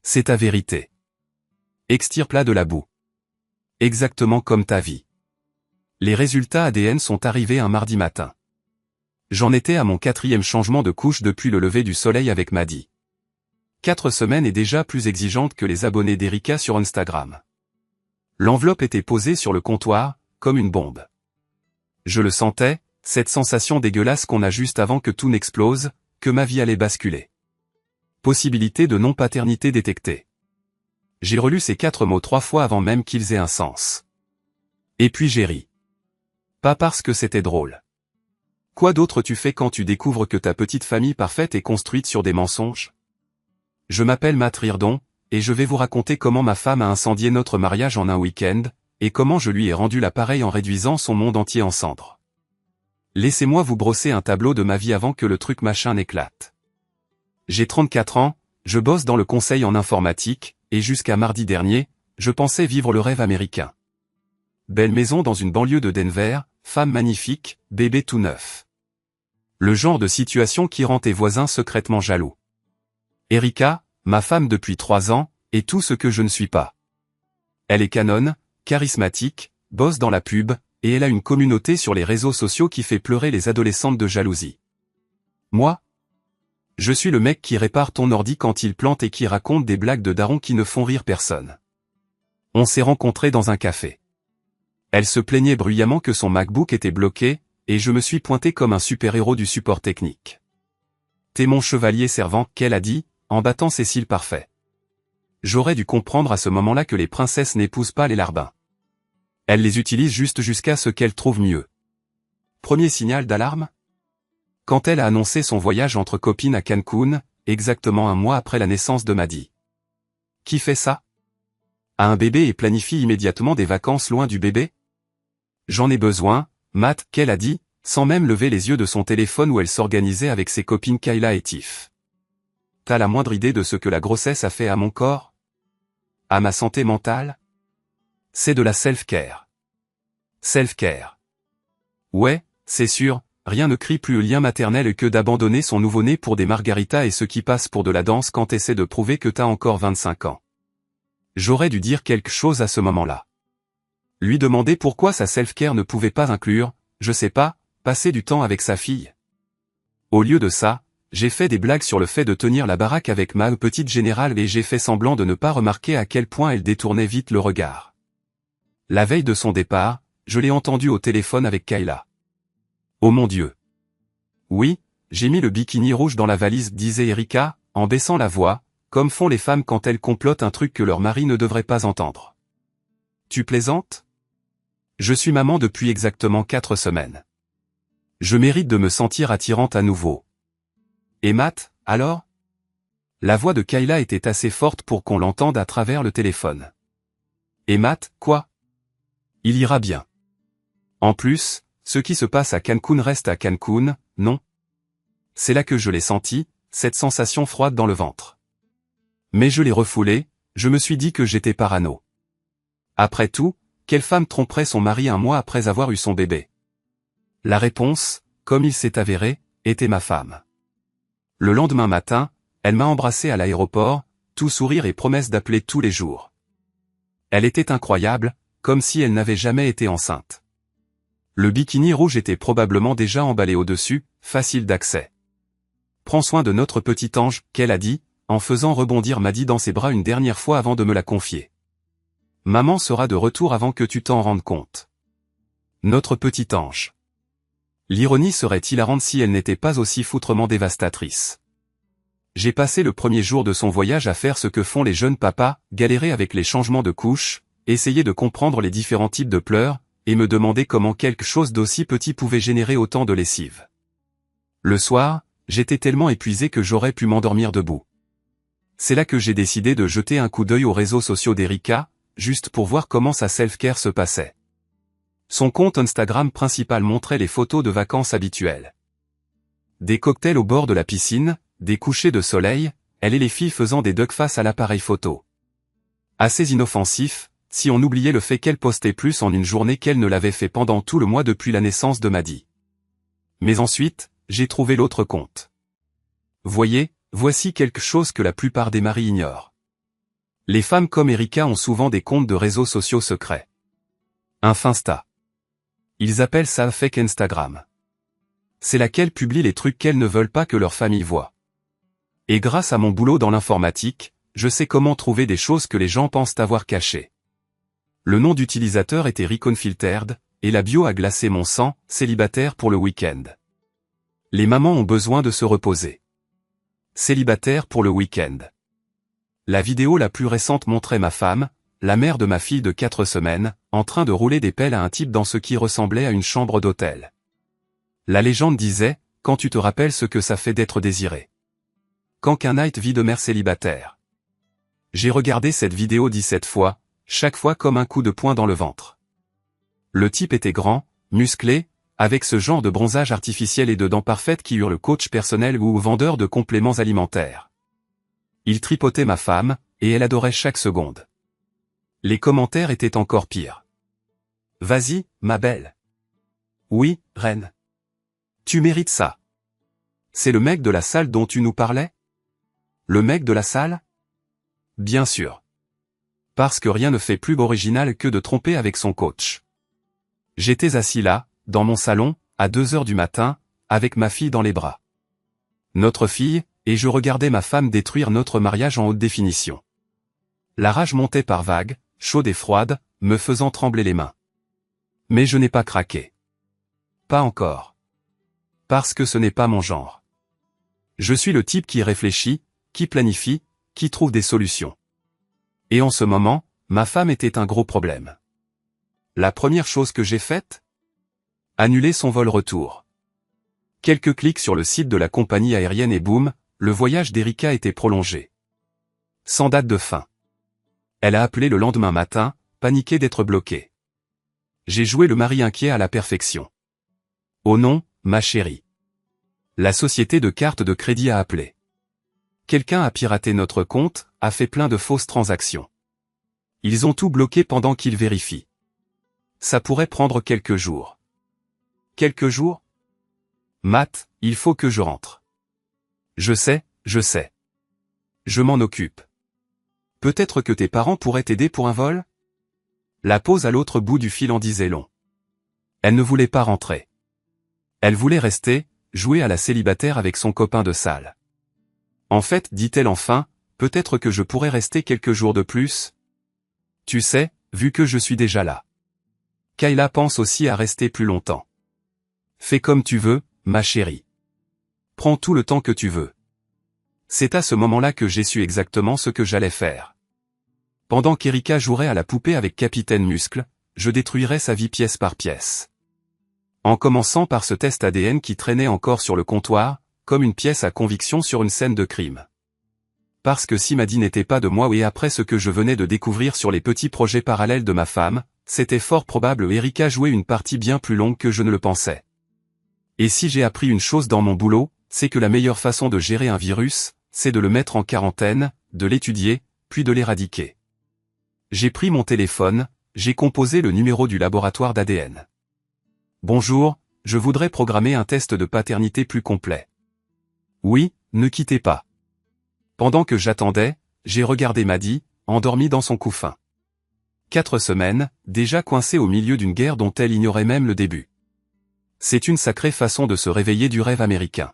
C'est ta vérité. Extirpe-la de la boue. Exactement comme ta vie. Les résultats ADN sont arrivés un mardi matin. J'en étais à mon 4e changement de couche depuis le lever du soleil avec Maddy. 4 semaines est déjà plus exigeante que les abonnés d'Erika sur Instagram. L'enveloppe était posée sur le comptoir, comme une bombe. Je le sentais, cette sensation dégueulasse qu'on a juste avant que tout n'explose, que ma vie allait basculer. Possibilité de non-paternité détectée. J'ai relu ces 4 mots 3 fois avant même qu'ils aient un sens. Et puis j'ai ri. Pas parce que c'était drôle. Quoi d'autre tu fais quand tu découvres que ta petite famille parfaite est construite sur des mensonges? Je m'appelle Matt Riordon, et je vais vous raconter comment ma femme a incendié notre mariage en un week-end, et comment je lui ai rendu l'appareil en réduisant son monde entier en cendres. Laissez-moi vous brosser un tableau de ma vie avant que le truc machin n'éclate. J'ai 34 ans, je bosse dans le conseil en informatique, et jusqu'à mardi dernier, je pensais vivre le rêve américain. Belle maison dans une banlieue de Denver, femme magnifique, bébé tout neuf. Le genre de situation qui rend tes voisins secrètement jaloux. Erika, ma femme depuis 3 ans, est tout ce que je ne suis pas. Elle est canon, charismatique, bosse dans la pub, et elle a une communauté sur les réseaux sociaux qui fait pleurer les adolescentes de jalousie. Moi? Je suis le mec qui répare ton ordi quand il plante et qui raconte des blagues de daron qui ne font rire personne. On s'est rencontrés dans un café. Elle se plaignait bruyamment que son MacBook était bloqué, et je me suis pointé comme un super-héros du support technique. T'es mon chevalier servant, qu'elle a dit, en battant ses cils parfaits. J'aurais dû comprendre à ce moment-là que les princesses n'épousent pas les larbins. Elles les utilisent juste jusqu'à ce qu'elles trouvent mieux. Premier signal d'alarme? Quand elle a annoncé son voyage entre copines à Cancun, exactement un mois après la naissance de Maddy. Qui fait ça? A un bébé et planifie immédiatement des vacances loin du bébé? J'en ai besoin, Matt, qu'elle a dit, sans même lever les yeux de son téléphone où elle s'organisait avec ses copines Kayla et Tiff. T'as la moindre idée de ce que la grossesse a fait à mon corps? À ma santé mentale? C'est de la self-care. Self-care. Ouais, c'est sûr, rien ne crie plus le lien maternel que d'abandonner son nouveau-né pour des margaritas et ce qui passe pour de la danse quand t'essaies de prouver que t'as encore 25 ans. J'aurais dû dire quelque chose à ce moment-là. Lui demander pourquoi sa self-care ne pouvait pas inclure, je sais pas, passer du temps avec sa fille. Au lieu de ça, j'ai fait des blagues sur le fait de tenir la baraque avec ma petite générale et j'ai fait semblant de ne pas remarquer à quel point elle détournait vite le regard. La veille de son départ, je l'ai entendu au téléphone avec Kayla. Oh mon Dieu. Oui, j'ai mis le bikini rouge dans la valise, disait Erika, en baissant la voix, comme font les femmes quand elles complotent un truc que leur mari ne devrait pas entendre. Tu plaisantes? Je suis maman depuis exactement 4 semaines. Je mérite de me sentir attirante à nouveau. Et Matt, alors? La voix de Kayla était assez forte pour qu'on l'entende à travers le téléphone. Et Matt, quoi? Il ira bien. En plus, ce qui se passe à Cancun reste à Cancun, non? C'est là que je l'ai senti, cette sensation froide dans le ventre. Mais je l'ai refoulée, je me suis dit que j'étais parano. Après tout, quelle femme tromperait son mari un mois après avoir eu son bébé? La réponse, comme il s'est avéré, était ma femme. Le lendemain matin, elle m'a embrassé à l'aéroport, tout sourire et promesse d'appeler tous les jours. Elle était incroyable, comme si elle n'avait jamais été enceinte. Le bikini rouge était probablement déjà emballé au-dessus, facile d'accès. Prends soin de notre petit ange, qu'elle a dit, en faisant rebondir Maddy dans ses bras une dernière fois avant de me la confier. Maman sera de retour avant que tu t'en rendes compte. Notre petit ange. L'ironie serait hilarante si elle n'était pas aussi foutrement dévastatrice. J'ai passé le premier jour de son voyage à faire ce que font les jeunes papas, galérer avec les changements de couche, essayer de comprendre les différents types de pleurs, et me demander comment quelque chose d'aussi petit pouvait générer autant de lessive. Le soir, j'étais tellement épuisé que j'aurais pu m'endormir debout. C'est là que j'ai décidé de jeter un coup d'œil aux réseaux sociaux d'Erika, juste pour voir comment sa self-care se passait. Son compte Instagram principal montrait les photos de vacances habituelles. Des cocktails au bord de la piscine, des couchers de soleil, elle et les filles faisant des duckface à l'appareil photo. Assez inoffensif, si on oubliait le fait qu'elle postait plus en une journée qu'elle ne l'avait fait pendant tout le mois depuis la naissance de Maddy. Mais ensuite, j'ai trouvé l'autre compte. Voyez, voici quelque chose que la plupart des maris ignorent. Les femmes comme Erika ont souvent des comptes de réseaux sociaux secrets. Un Finsta. Ils appellent ça fake Instagram. C'est laquelle publie les trucs qu'elles ne veulent pas que leur famille voie. Et grâce à mon boulot dans l'informatique, je sais comment trouver des choses que les gens pensent avoir cachées. Le nom d'utilisateur était Reconfiltered, et la bio a glacé mon sang, célibataire pour le week-end. Les mamans ont besoin de se reposer. Célibataire pour le week-end. La vidéo la plus récente montrait ma femme, la mère de ma fille de 4 semaines, en train de rouler des pelles à un type dans ce qui ressemblait à une chambre d'hôtel. La légende disait, quand tu te rappelles ce que ça fait d'être désiré. Quand qu'un night vie de mère célibataire. J'ai regardé cette vidéo 17 fois, chaque fois comme un coup de poing dans le ventre. Le type était grand, musclé, avec ce genre de bronzage artificiel et de dents parfaites qui hurle coach personnel ou vendeur de compléments alimentaires. Il tripotait ma femme, et elle adorait chaque seconde. Les commentaires étaient encore pires. Vas-y, ma belle. Oui, reine. Tu mérites ça. C'est le mec de la salle dont tu nous parlais? Le mec de la salle? Bien sûr. Parce que rien ne fait plus original que de tromper avec son coach. J'étais assis là, dans mon salon, à 2 heures du matin, avec ma fille dans les bras. Notre fille, et je regardais ma femme détruire notre mariage en haute définition. La rage montait par vagues, chaude et froide, me faisant trembler les mains. Mais je n'ai pas craqué. Pas encore. Parce que ce n'est pas mon genre. Je suis le type qui réfléchit, qui planifie, qui trouve des solutions. Et en ce moment, ma femme était un gros problème. La première chose que j'ai faite? Annuler son vol retour. Quelques clics sur le site de la compagnie aérienne et boum, le voyage d'Erika était prolongé. Sans date de fin. Elle a appelé le lendemain matin, paniquée d'être bloquée. J'ai joué le mari inquiet à la perfection. Oh non, ma chérie. La société de cartes de crédit a appelé. Quelqu'un a piraté notre compte, a fait plein de fausses transactions. Ils ont tout bloqué pendant qu'ils vérifient. Ça pourrait prendre quelques jours. Quelques jours? Matt, il faut que je rentre. Je sais, je sais. Je m'en occupe. Peut-être que tes parents pourraient t'aider pour un vol? La pause à l'autre bout du fil en disait long. Elle ne voulait pas rentrer. Elle voulait rester, jouer à la célibataire avec son copain de salle. En fait, dit-elle enfin, peut-être que je pourrais rester quelques jours de plus. Tu sais, vu que je suis déjà là. Kayla pense aussi à rester plus longtemps. Fais comme tu veux, ma chérie. Prends tout le temps que tu veux. C'est à ce moment-là que j'ai su exactement ce que j'allais faire. Pendant qu'Erika jouerait à la poupée avec Capitaine Muscle, je détruirais sa vie pièce par pièce. En commençant par ce test ADN qui traînait encore sur le comptoir, comme une pièce à conviction sur une scène de crime. Parce que si Maddy n'était pas de moi et après ce que je venais de découvrir sur les petits projets parallèles de ma femme, c'était fort probable Erika jouait une partie bien plus longue que je ne le pensais. Et si j'ai appris une chose dans mon boulot, c'est que la meilleure façon de gérer un virus, c'est de le mettre en quarantaine, de l'étudier, puis de l'éradiquer. J'ai pris mon téléphone, j'ai composé le numéro du laboratoire d'ADN. Bonjour, je voudrais programmer un test de paternité plus complet. Oui, ne quittez pas. Pendant que j'attendais, j'ai regardé Maddy, endormie dans son couffin. 4 semaines, déjà coincée au milieu d'une guerre dont elle ignorait même le début. C'est une sacrée façon de se réveiller du rêve américain.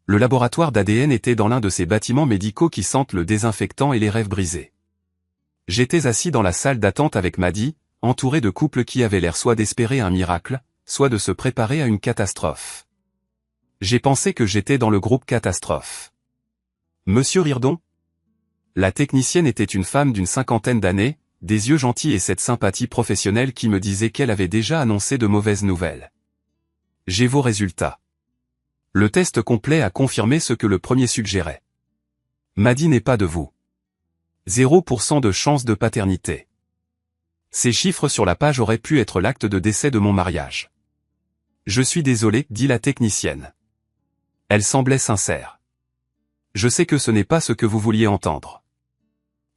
Le laboratoire d'ADN était dans l'un de ces bâtiments médicaux qui sentent le désinfectant et les rêves brisés. J'étais assis dans la salle d'attente avec Maddy, entouré de couples qui avaient l'air soit d'espérer un miracle, soit de se préparer à une catastrophe. J'ai pensé que j'étais dans le groupe catastrophe. Monsieur Rirdon? La technicienne était une femme d'une 50aine d'années, des yeux gentils et cette sympathie professionnelle qui me disait qu'elle avait déjà annoncé de mauvaises nouvelles. J'ai vos résultats. Le test complet a confirmé ce que le premier suggérait. Maddy n'est pas de vous. 0% de chance de paternité. Ces chiffres sur la page auraient pu être l'acte de décès de mon mariage. Je suis désolé, dit la technicienne. Elle semblait sincère. Je sais que ce n'est pas ce que vous vouliez entendre.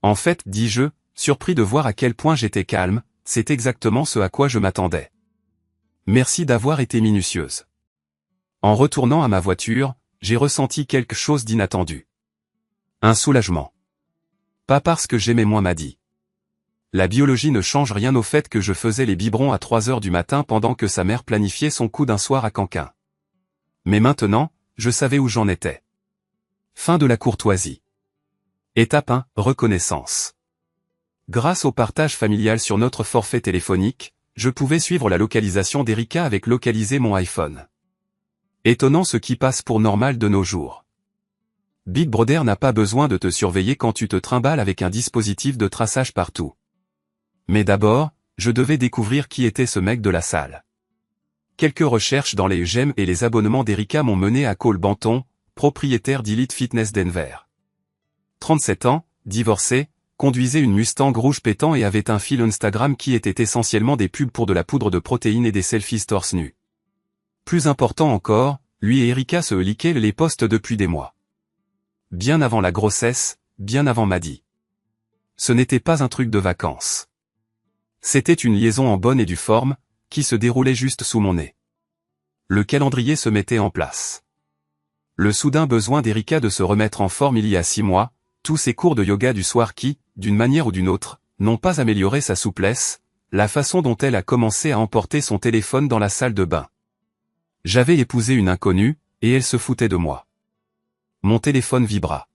En fait, dis-je, surpris de voir à quel point j'étais calme, c'est exactement ce à quoi je m'attendais. Merci d'avoir été minutieuse. En retournant à ma voiture, j'ai ressenti quelque chose d'inattendu. Un soulagement. Pas parce que j'aimais moins Maddy. La biologie ne change rien au fait que je faisais les biberons à 3 heures du matin pendant que sa mère planifiait son coup d'un soir à Canquin. Mais maintenant, je savais où j'en étais. Fin de la courtoisie. Étape 1, reconnaissance. Grâce au partage familial sur notre forfait téléphonique, je pouvais suivre la localisation d'Erika avec localiser mon iPhone. Étonnant ce qui passe pour normal de nos jours. Big Brother n'a pas besoin de te surveiller quand tu te trimbales avec un dispositif de traçage partout. Mais d'abord, je devais découvrir qui était ce mec de la salle. Quelques recherches dans les j'aime et les abonnements d'Erika m'ont mené à Cole Banton, propriétaire d'Elite Fitness Denver. 37 ans, divorcé, conduisait une Mustang rouge pétant et avait un fil Instagram qui était essentiellement des pubs pour de la poudre de protéines et des selfies torse nu. Plus important encore, lui et Erika se liquaient les posts depuis des mois. Bien avant la grossesse, bien avant Maddy. Ce n'était pas un truc de vacances. C'était une liaison en bonne et due forme, qui se déroulait juste sous mon nez. Le calendrier se mettait en place. Le soudain besoin d'Erika de se remettre en forme il y a 6 mois, tous ces cours de yoga du soir qui, d'une manière ou d'une autre, n'ont pas amélioré sa souplesse, la façon dont elle a commencé à emporter son téléphone dans la salle de bain. J'avais épousé une inconnue, et elle se foutait de moi. Mon téléphone vibra.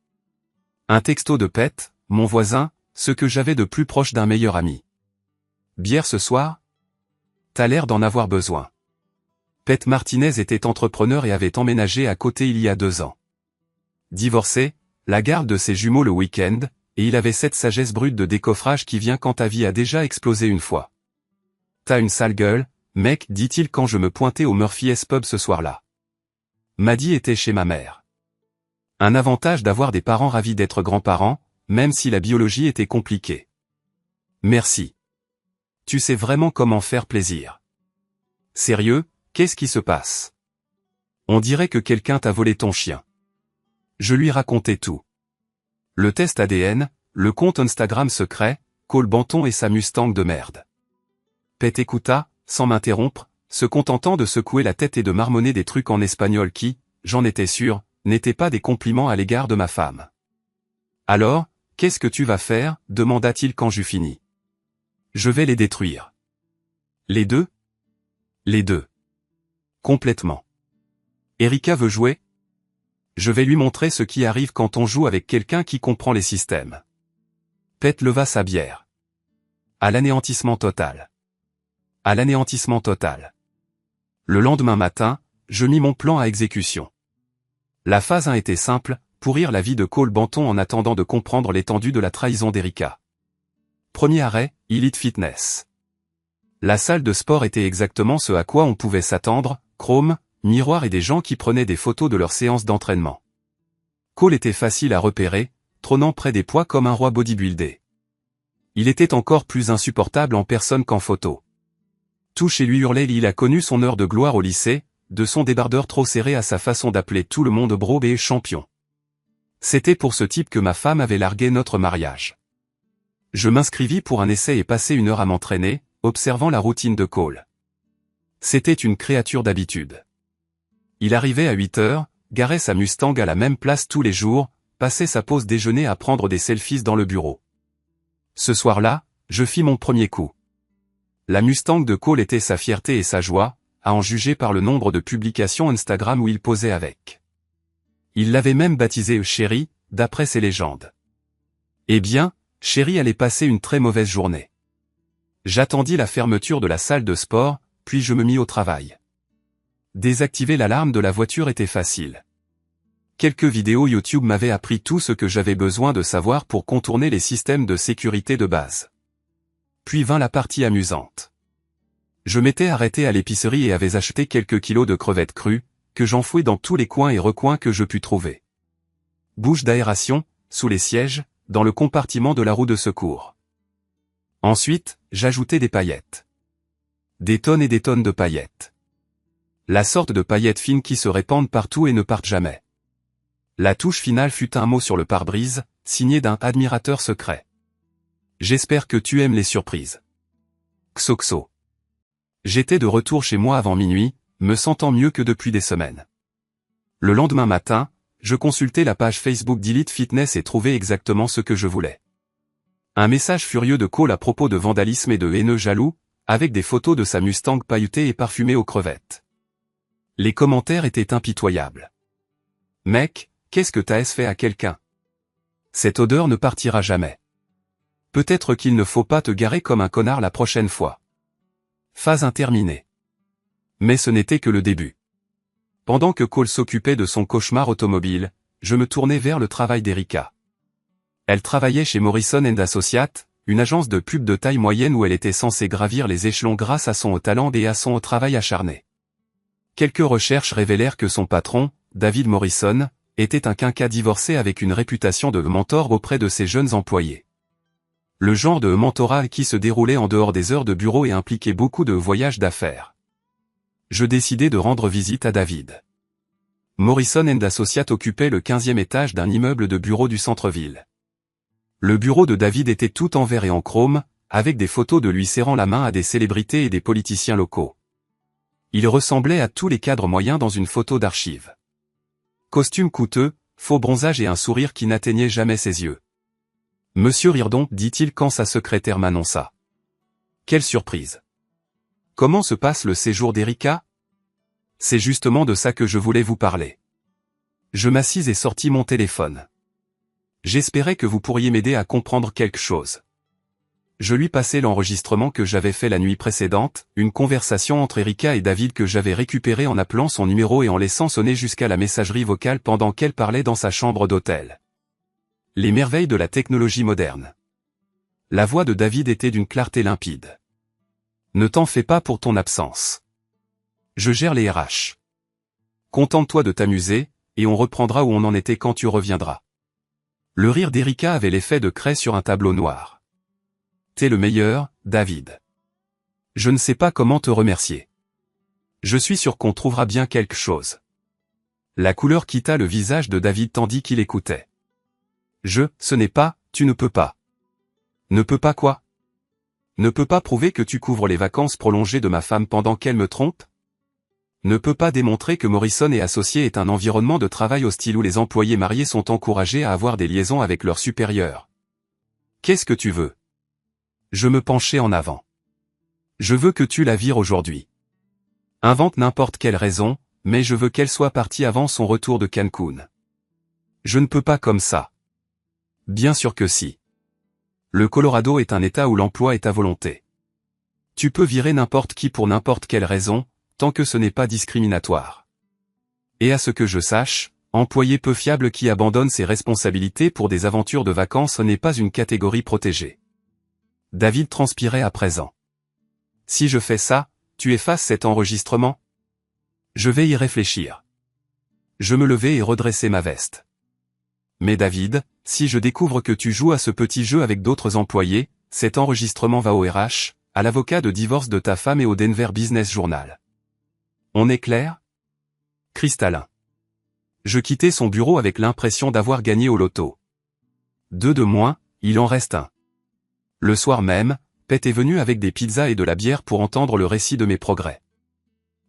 Un texto de Pete, mon voisin, ce que j'avais de plus proche d'un meilleur ami. Bière ce soir? T'as l'air d'en avoir besoin. Pete Martinez était entrepreneur et avait emménagé à côté il y a 2 ans. Divorcé, la garde de ses jumeaux le week-end, et il avait cette sagesse brute de décoffrage qui vient quand ta vie a déjà explosé une fois. T'as une sale gueule, mec, dit-il quand je me pointais au Murphy's Pub ce soir-là. Maddy était chez ma mère. Un avantage d'avoir des parents ravis d'être grands-parents, même si la biologie était compliquée. Merci. Tu sais vraiment comment faire plaisir. Sérieux, qu'est-ce qui se passe? On dirait que quelqu'un t'a volé ton chien. Je lui racontais tout. Le test ADN, le compte Instagram secret, Cole Banton et sa Mustang de merde. Pete écouta, sans m'interrompre, se contentant de secouer la tête et de marmonner des trucs en espagnol qui, j'en étais sûr, n'étaient pas des compliments à l'égard de ma femme. Alors, qu'est-ce que tu vas faire? Demanda-t-il quand j'eus fini. Je vais les détruire. Les deux? Les deux. Complètement. Erika veut jouer? Je vais lui montrer ce qui arrive quand on joue avec quelqu'un qui comprend les systèmes. Pete leva sa bière. À l'anéantissement total. À l'anéantissement total. Le lendemain matin, je mis mon plan à exécution. La phase 1 était simple, pourrir la vie de Cole Banton en attendant de comprendre l'étendue de la trahison d'Erika. Premier arrêt, Elite Fitness. La salle de sport était exactement ce à quoi on pouvait s'attendre, chrome, miroir et des gens qui prenaient des photos de leurs séances d'entraînement. Cole était facile à repérer, trônant près des poids comme un roi bodybuildé. Il était encore plus insupportable en personne qu'en photo. Tout chez lui hurlait, il a connu son heure de gloire au lycée, de son débardeur trop serré à sa façon d'appeler tout le monde bro et champion. C'était pour ce type que ma femme avait largué notre mariage. Je m'inscrivis pour un essai et passai 1 heure à m'entraîner, observant la routine de Cole. C'était une créature d'habitude. Il arrivait à 8 heures, garait sa Mustang à la même place tous les jours, passait sa pause déjeuner à prendre des selfies dans le bureau. Ce soir-là, je fis mon premier coup. La Mustang de Cole était sa fierté et sa joie, à en juger par le nombre de publications Instagram où il posait avec. Il l'avait même baptisé Chéri, d'après ses légendes. Eh bien, Chéri allait passer une très mauvaise journée. J'attendis la fermeture de la salle de sport, puis je me mis au travail. Désactiver l'alarme de la voiture était facile. Quelques vidéos YouTube m'avaient appris tout ce que j'avais besoin de savoir pour contourner les systèmes de sécurité de base. Puis vint la partie amusante. Je m'étais arrêté à l'épicerie et avais acheté quelques kilos de crevettes crues, que j'enfouis dans tous les coins et recoins que je pus trouver. Bouche d'aération, sous les sièges, dans le compartiment de la roue de secours. Ensuite, j'ajoutais des paillettes. Des tonnes et des tonnes de paillettes. La sorte de paillettes fines qui se répandent partout et ne partent jamais. La touche finale fut un mot sur le pare-brise, signé d'un admirateur secret. J'espère que tu aimes les surprises. Xoxo. J'étais de retour chez moi avant minuit, me sentant mieux que depuis des semaines. Le lendemain matin, je consultais la page Facebook d'Elite Fitness et trouvais exactement ce que je voulais. Un message furieux de Cole à propos de vandalisme et de haineux jaloux, avec des photos de sa Mustang pailletée et parfumée aux crevettes. Les commentaires étaient impitoyables. Mec, qu'est-ce que t'as fait à quelqu'un? Cette odeur ne partira jamais. Peut-être qu'il ne faut pas te garer comme un connard la prochaine fois. Phase interminée. Mais ce n'était que le début. Pendant que Cole s'occupait de son cauchemar automobile, je me tournais vers le travail d'Erika. Elle travaillait chez Morrison & Associates, une agence de pub de taille moyenne où elle était censée gravir les échelons grâce à son haut talent et à son haut travail acharné. Quelques recherches révélèrent que son patron, David Morrison, était un quinca divorcé avec une réputation de mentor auprès de ses jeunes employés. Le genre de mentorat qui se déroulait en dehors des heures de bureau et impliquait beaucoup de voyages d'affaires. Je décidai de rendre visite à David. Morrison & Associates occupait le 15e étage d'un immeuble de bureaux du centre-ville. Le bureau de David était tout en verre et en chrome, avec des photos de lui serrant la main à des célébrités et des politiciens locaux. Il ressemblait à tous les cadres moyens dans une photo d'archive. Costume coûteux, faux bronzage et un sourire qui n'atteignait jamais ses yeux. « Monsieur Rirdon, dit-il quand sa secrétaire m'annonça. Quelle surprise! Comment se passe le séjour d'Erika? C'est justement de ça que je voulais vous parler. Je m'assis et sortis mon téléphone. J'espérais que vous pourriez m'aider à comprendre quelque chose. Je lui passai l'enregistrement que j'avais fait la nuit précédente, une conversation entre Erika et David que j'avais récupérée en appelant son numéro et en laissant sonner jusqu'à la messagerie vocale pendant qu'elle parlait dans sa chambre d'hôtel. Les merveilles de la technologie moderne. La voix de David était d'une clarté limpide. Ne t'en fais pas pour ton absence. Je gère les RH. Contente-toi de t'amuser, et on reprendra où on en était quand tu reviendras. Le rire d'Erika avait l'effet de craie sur un tableau noir. T'es le meilleur, David. Je ne sais pas comment te remercier. Je suis sûr qu'on trouvera bien quelque chose. La couleur quitta le visage de David tandis qu'il écoutait. Ce n'est pas, tu ne peux pas. Ne peux pas quoi? Ne peux pas prouver que tu couvres les vacances prolongées de ma femme pendant qu'elle me trompe? Ne peut pas démontrer que Morrison et Associés est un environnement de travail hostile où les employés mariés sont encouragés à avoir des liaisons avec leurs supérieurs. Qu'est-ce que tu veux? Je me penchai en avant. Je veux que tu la vires aujourd'hui. Invente n'importe quelle raison, mais je veux qu'elle soit partie avant son retour de Cancun. Je ne peux pas comme ça. Bien sûr que si. Le Colorado est un état où l'emploi est à volonté. Tu peux virer n'importe qui pour n'importe quelle raison, tant que ce n'est pas discriminatoire. Et à ce que je sache, employé peu fiable qui abandonne ses responsabilités pour des aventures de vacances n'est pas une catégorie protégée. David transpirait à présent. Si je fais ça, tu effaces cet enregistrement? Je vais y réfléchir. Je me levai et redressai ma veste. Mais David, si je découvre que tu joues à ce petit jeu avec d'autres employés, cet enregistrement va au RH, à l'avocat de divorce de ta femme et au Denver Business Journal. On est clair? Cristallin. Je quittai son bureau avec l'impression d'avoir gagné au loto. 2 de moins, il en reste un. Le soir même, Pete est venu avec des pizzas et de la bière pour entendre le récit de mes progrès.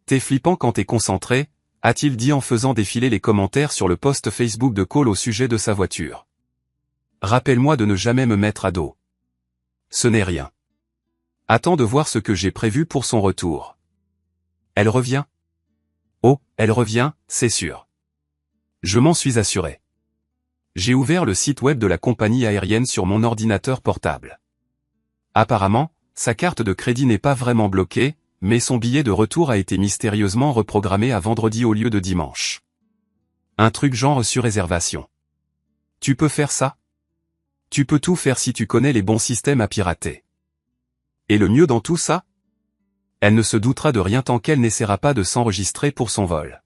T'es flippant quand t'es concentré, a-t-il dit en faisant défiler les commentaires sur le post Facebook de Cole au sujet de sa voiture. Rappelle-moi de ne jamais me mettre à dos. Ce n'est rien. Attends de voir ce que j'ai prévu pour son retour. Elle revient? Oh, elle revient, c'est sûr. Je m'en suis assuré. J'ai ouvert le site web de la compagnie aérienne sur mon ordinateur portable. Apparemment, sa carte de crédit n'est pas vraiment bloquée, mais son billet de retour a été mystérieusement reprogrammé à vendredi au lieu de dimanche. Un truc genre sur réservation. Tu peux faire ça? Tu peux tout faire si tu connais les bons systèmes à pirater. Et le mieux dans tout ça? Elle ne se doutera de rien tant qu'elle n'essaiera pas de s'enregistrer pour son vol.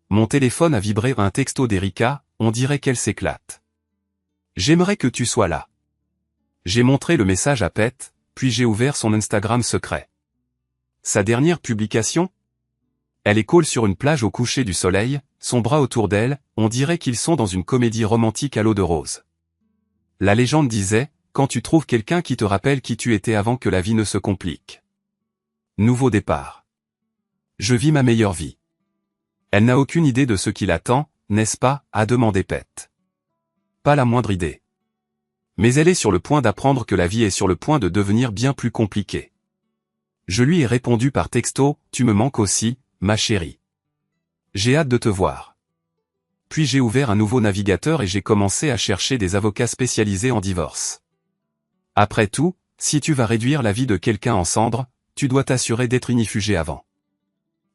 Mon téléphone a vibré un texto d'Erika, on dirait qu'elle s'éclate. J'aimerais que tu sois là. J'ai montré le message à Pete, puis j'ai ouvert son Instagram secret. Sa dernière publication? Elle est Cole sur une plage au coucher du soleil, son bras autour d'elle, on dirait qu'ils sont dans une comédie romantique à l'eau de rose. La légende disait, quand tu trouves quelqu'un qui te rappelle qui tu étais avant que la vie ne se complique. Nouveau départ. Je vis ma meilleure vie. Elle n'a aucune idée de ce qui l'attend, n'est-ce pas, a demandé Pete. Pas la moindre idée. Mais elle est sur le point d'apprendre que la vie est sur le point de devenir bien plus compliquée. Je lui ai répondu par texto, tu me manques aussi, ma chérie. J'ai hâte de te voir. Puis j'ai ouvert un nouveau navigateur et j'ai commencé à chercher des avocats spécialisés en divorce. Après tout, si tu vas réduire la vie de quelqu'un en cendres, tu dois t'assurer d'être inifugé avant.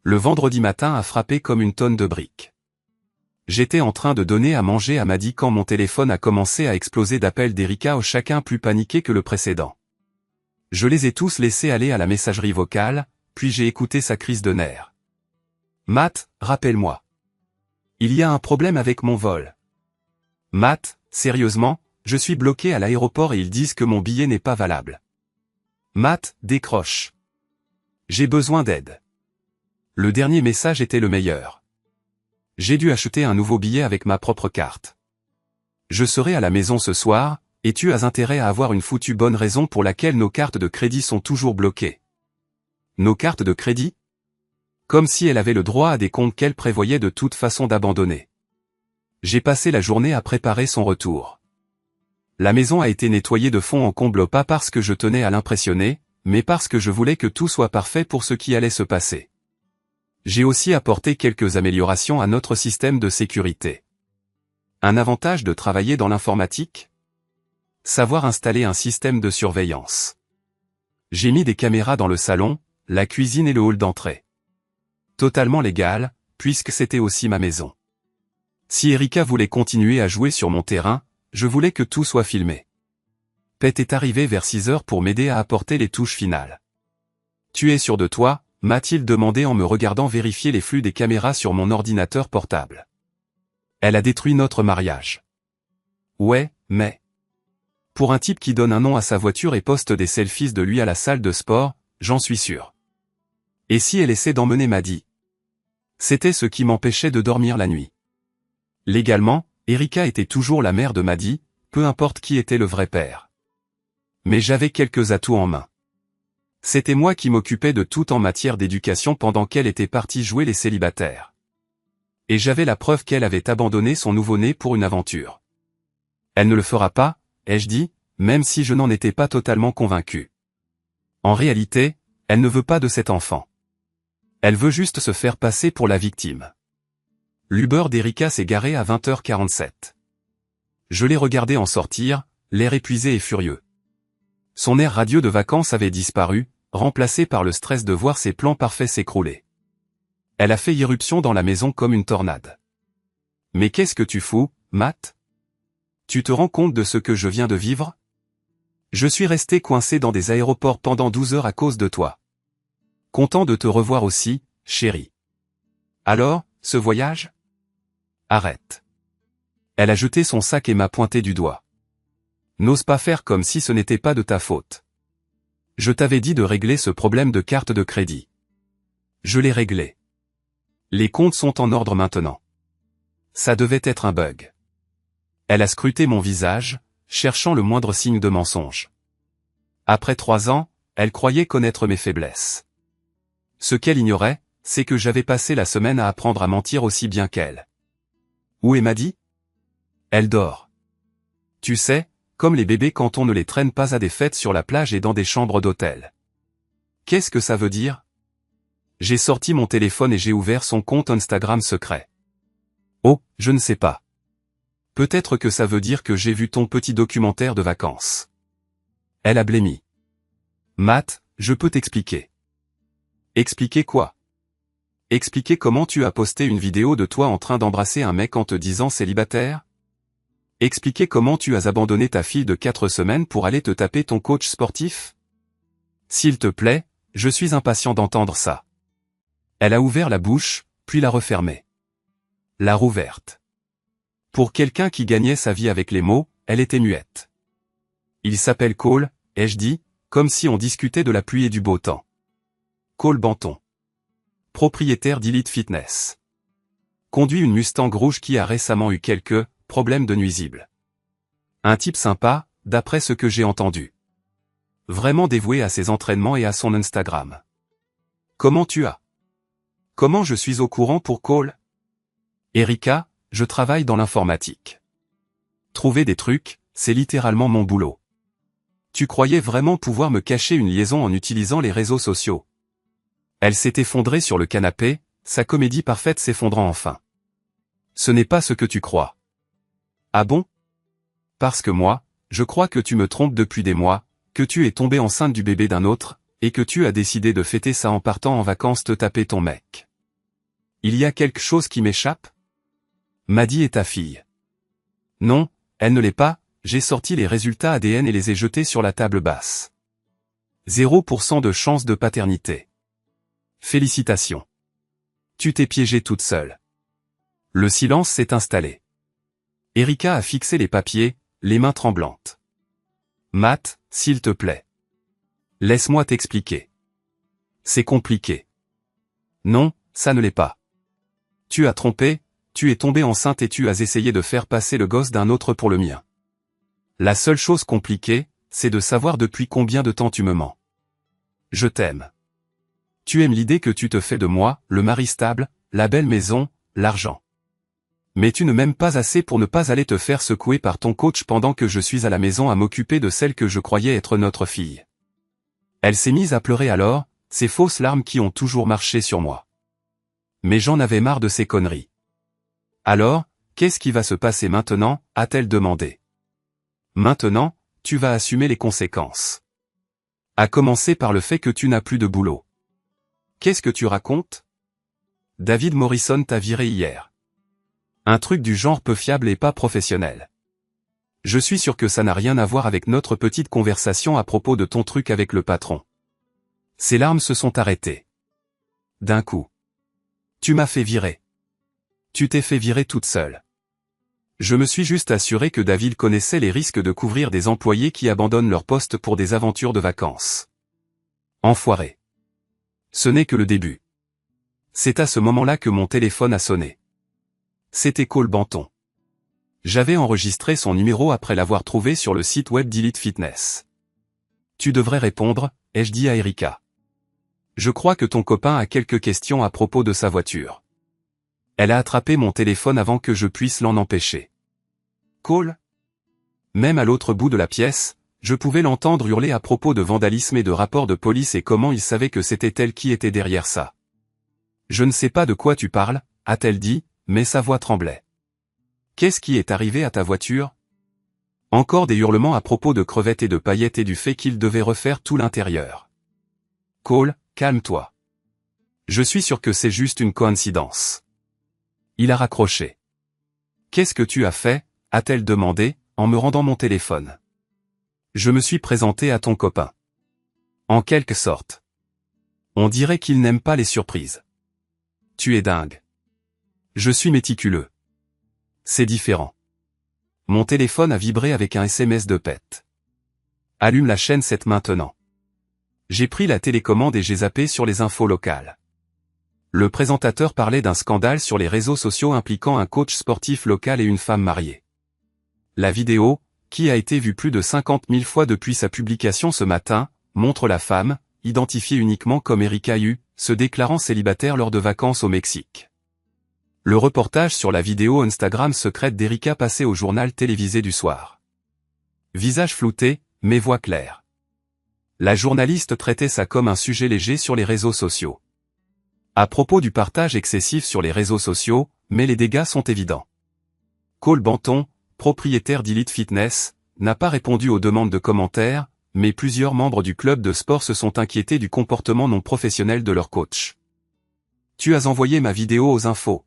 Le vendredi matin a frappé comme une tonne de briques. J'étais en train de donner à manger à Maddy quand mon téléphone a commencé à exploser d'appels d'Erika, chacun plus paniqué que le précédent. Je les ai tous laissés aller à la messagerie vocale, puis j'ai écouté sa crise de nerfs. Matt, rappelle-moi. Il y a un problème avec mon vol. Matt, sérieusement, je suis bloqué à l'aéroport et ils disent que mon billet n'est pas valable. Matt, décroche. J'ai besoin d'aide. Le dernier message était le meilleur. J'ai dû acheter un nouveau billet avec ma propre carte. Je serai à la maison ce soir, et tu as intérêt à avoir une foutue bonne raison pour laquelle nos cartes de crédit sont toujours bloquées. Nos cartes de crédit ? Comme si elle avait le droit à des comptes qu'elle prévoyait de toute façon d'abandonner. J'ai passé la journée à préparer son retour. La maison a été nettoyée de fond en comble, pas parce que je tenais à l'impressionner, mais parce que je voulais que tout soit parfait pour ce qui allait se passer. J'ai aussi apporté quelques améliorations à notre système de sécurité. Un avantage de travailler dans l'informatique ? Savoir installer un système de surveillance. J'ai mis des caméras dans le salon, la cuisine et le hall d'entrée. Totalement légal, puisque c'était aussi ma maison. Si Erika voulait continuer à jouer sur mon terrain, je voulais que tout soit filmé. Pete est arrivé vers 6 heures pour m'aider à apporter les touches finales. Tu es sûr de toi ? M'a-t-il demandé en me regardant vérifier les flux des caméras sur mon ordinateur portable. Elle a détruit notre mariage. Ouais, mais... Pour un type qui donne un nom à sa voiture et poste des selfies de lui à la salle de sport, j'en suis sûr. Et si elle essaie d'emmener Maddy ? C'était ce qui m'empêchait de dormir la nuit. Légalement, Erika était toujours la mère de Maddy, peu importe qui était le vrai père. Mais j'avais quelques atouts en main. C'était moi qui m'occupais de tout en matière d'éducation pendant qu'elle était partie jouer les célibataires. Et j'avais la preuve qu'elle avait abandonné son nouveau-né pour une aventure. Elle ne le fera pas, ai-je dit, même si je n'en étais pas totalement convaincu. En réalité, elle ne veut pas de cet enfant. Elle veut juste se faire passer pour la victime. L'Uber d'Erika s'est garé à 20h47. Je l'ai regardé en sortir, l'air épuisé et furieux. Son air radieux de vacances avait disparu, remplacé par le stress de voir ses plans parfaits s'écrouler. Elle a fait irruption dans la maison comme une tornade. Mais qu'est-ce que tu fous, Matt ? Tu te rends compte de ce que je viens de vivre ? Je suis resté coincé dans des aéroports pendant 12 heures à cause de toi. Content de te revoir aussi, chérie. Alors, ce voyage ? Arrête. Elle a jeté son sac et m'a pointé du doigt. N'ose pas faire comme si ce n'était pas de ta faute. Je t'avais dit de régler ce problème de carte de crédit. Je l'ai réglé. Les comptes sont en ordre maintenant. Ça devait être un bug. Elle a scruté mon visage, cherchant le moindre signe de mensonge. Après 3 ans, elle croyait connaître mes faiblesses. Ce qu'elle ignorait, c'est que j'avais passé la semaine à apprendre à mentir aussi bien qu'elle. Où est Maddy ? Elle dort. Tu sais, comme les bébés quand on ne les traîne pas à des fêtes sur la plage et dans des chambres d'hôtel. Qu'est-ce que ça veut dire ? J'ai sorti mon téléphone et j'ai ouvert son compte Instagram secret. Oh, je ne sais pas. Peut-être que ça veut dire que j'ai vu ton petit documentaire de vacances. Elle a blêmi. Matt, je peux t'expliquer. Expliquer quoi ? Expliquer comment tu as posté une vidéo de toi en train d'embrasser un mec en te disant célibataire ? Expliquer comment tu as abandonné ta fille de 4 semaines pour aller te taper ton coach sportif ? S'il te plaît, je suis impatient d'entendre ça. Elle a ouvert la bouche, puis l'a refermée. La rouverte. Pour quelqu'un qui gagnait sa vie avec les mots, elle était muette. Il s'appelle Cole, ai-je dit, comme si on discutait de la pluie et du beau temps. Cole Banton. Propriétaire d'Elite Fitness. Conduit une Mustang rouge qui a récemment eu quelques problème de nuisibles. Un type sympa, d'après ce que j'ai entendu. Vraiment dévoué à ses entraînements et à son Instagram. Comment tu as ? Comment je suis au courant pour Cole ? Erika, je travaille dans l'informatique. Trouver des trucs, c'est littéralement mon boulot. Tu croyais vraiment pouvoir me cacher une liaison en utilisant les réseaux sociaux? Elle s'est effondrée sur le canapé, sa comédie parfaite s'effondrant enfin. Ce n'est pas ce que tu crois. Ah bon? Parce que moi, je crois que tu me trompes depuis des mois, que tu es tombée enceinte du bébé d'un autre, et que tu as décidé de fêter ça en partant en vacances te taper ton mec. Il y a quelque chose qui m'échappe? Maddy est ta fille. Non, elle ne l'est pas, j'ai sorti les résultats ADN et les ai jetés sur la table basse. 0% de chance de paternité. Félicitations. Tu t'es piégée toute seule. Le silence s'est installé. Erika a fixé les papiers, les mains tremblantes. Matt, s'il te plaît. Laisse-moi t'expliquer. C'est compliqué. Non, ça ne l'est pas. Tu as trompé, tu es tombée enceinte et tu as essayé de faire passer le gosse d'un autre pour le mien. La seule chose compliquée, c'est de savoir depuis combien de temps tu me mens. Je t'aime. Tu aimes l'idée que tu te fais de moi, le mari stable, la belle maison, l'argent. Mais tu ne m'aimes pas assez pour ne pas aller te faire secouer par ton coach pendant que je suis à la maison à m'occuper de celle que je croyais être notre fille. Elle s'est mise à pleurer alors, ces fausses larmes qui ont toujours marché sur moi. Mais j'en avais marre de ces conneries. Alors, qu'est-ce qui va se passer maintenant, a-t-elle demandé. Maintenant, tu vas assumer les conséquences. À commencer par le fait que tu n'as plus de boulot. Qu'est-ce que tu racontes? David Morrison t'a viré hier. Un truc du genre peu fiable et pas professionnel. Je suis sûr que ça n'a rien à voir avec notre petite conversation à propos de ton truc avec le patron. Ses larmes se sont arrêtées. D'un coup. Tu m'as fait virer. Tu t'es fait virer toute seule. Je me suis juste assuré que David connaissait les risques de couvrir des employés qui abandonnent leur poste pour des aventures de vacances. Enfoiré. Ce n'est que le début. C'est à ce moment-là que mon téléphone a sonné. C'était Cole Banton. J'avais enregistré son numéro après l'avoir trouvé sur le site web d'Elite Fitness. Tu devrais répondre, ai-je dit à Erika. Je crois que ton copain a quelques questions à propos de sa voiture. Elle a attrapé mon téléphone avant que je puisse l'en empêcher. Cole? Même à l'autre bout de la pièce, je pouvais l'entendre hurler à propos de vandalisme et de rapports de police et comment il savait que c'était elle qui était derrière ça. Je ne sais pas de quoi tu parles, a-t-elle dit, mais sa voix tremblait. Qu'est-ce qui est arrivé à ta voiture? Encore des hurlements à propos de crevettes et de paillettes et du fait qu'il devait refaire tout l'intérieur. Cole, calme-toi. Je suis sûr que c'est juste une coïncidence. Il a raccroché. Qu'est-ce que tu as fait, a-t-elle demandé, en me rendant mon téléphone. Je me suis présenté à ton copain. En quelque sorte. On dirait qu'il n'aime pas les surprises. Tu es dingue. Je suis méticuleux. C'est différent. Mon téléphone a vibré avec un SMS de Pet. Allume la chaîne 7 maintenant. J'ai pris la télécommande et j'ai zappé sur les infos locales. Le présentateur parlait d'un scandale sur les réseaux sociaux impliquant un coach sportif local et une femme mariée. La vidéo, qui a été vue plus de 50 000 fois depuis sa publication ce matin, montre la femme, identifiée uniquement comme Erika Hu, se déclarant célibataire lors de vacances au Mexique. Le reportage sur la vidéo Instagram secrète d'Erika passée au journal télévisé du soir. Visage flouté, mais voix claire. La journaliste traitait ça comme un sujet léger sur les réseaux sociaux. À propos du partage excessif sur les réseaux sociaux, mais les dégâts sont évidents. Cole Banton, propriétaire d'Elite Fitness, n'a pas répondu aux demandes de commentaires, mais plusieurs membres du club de sport se sont inquiétés du comportement non professionnel de leur coach. Tu as envoyé ma vidéo aux infos.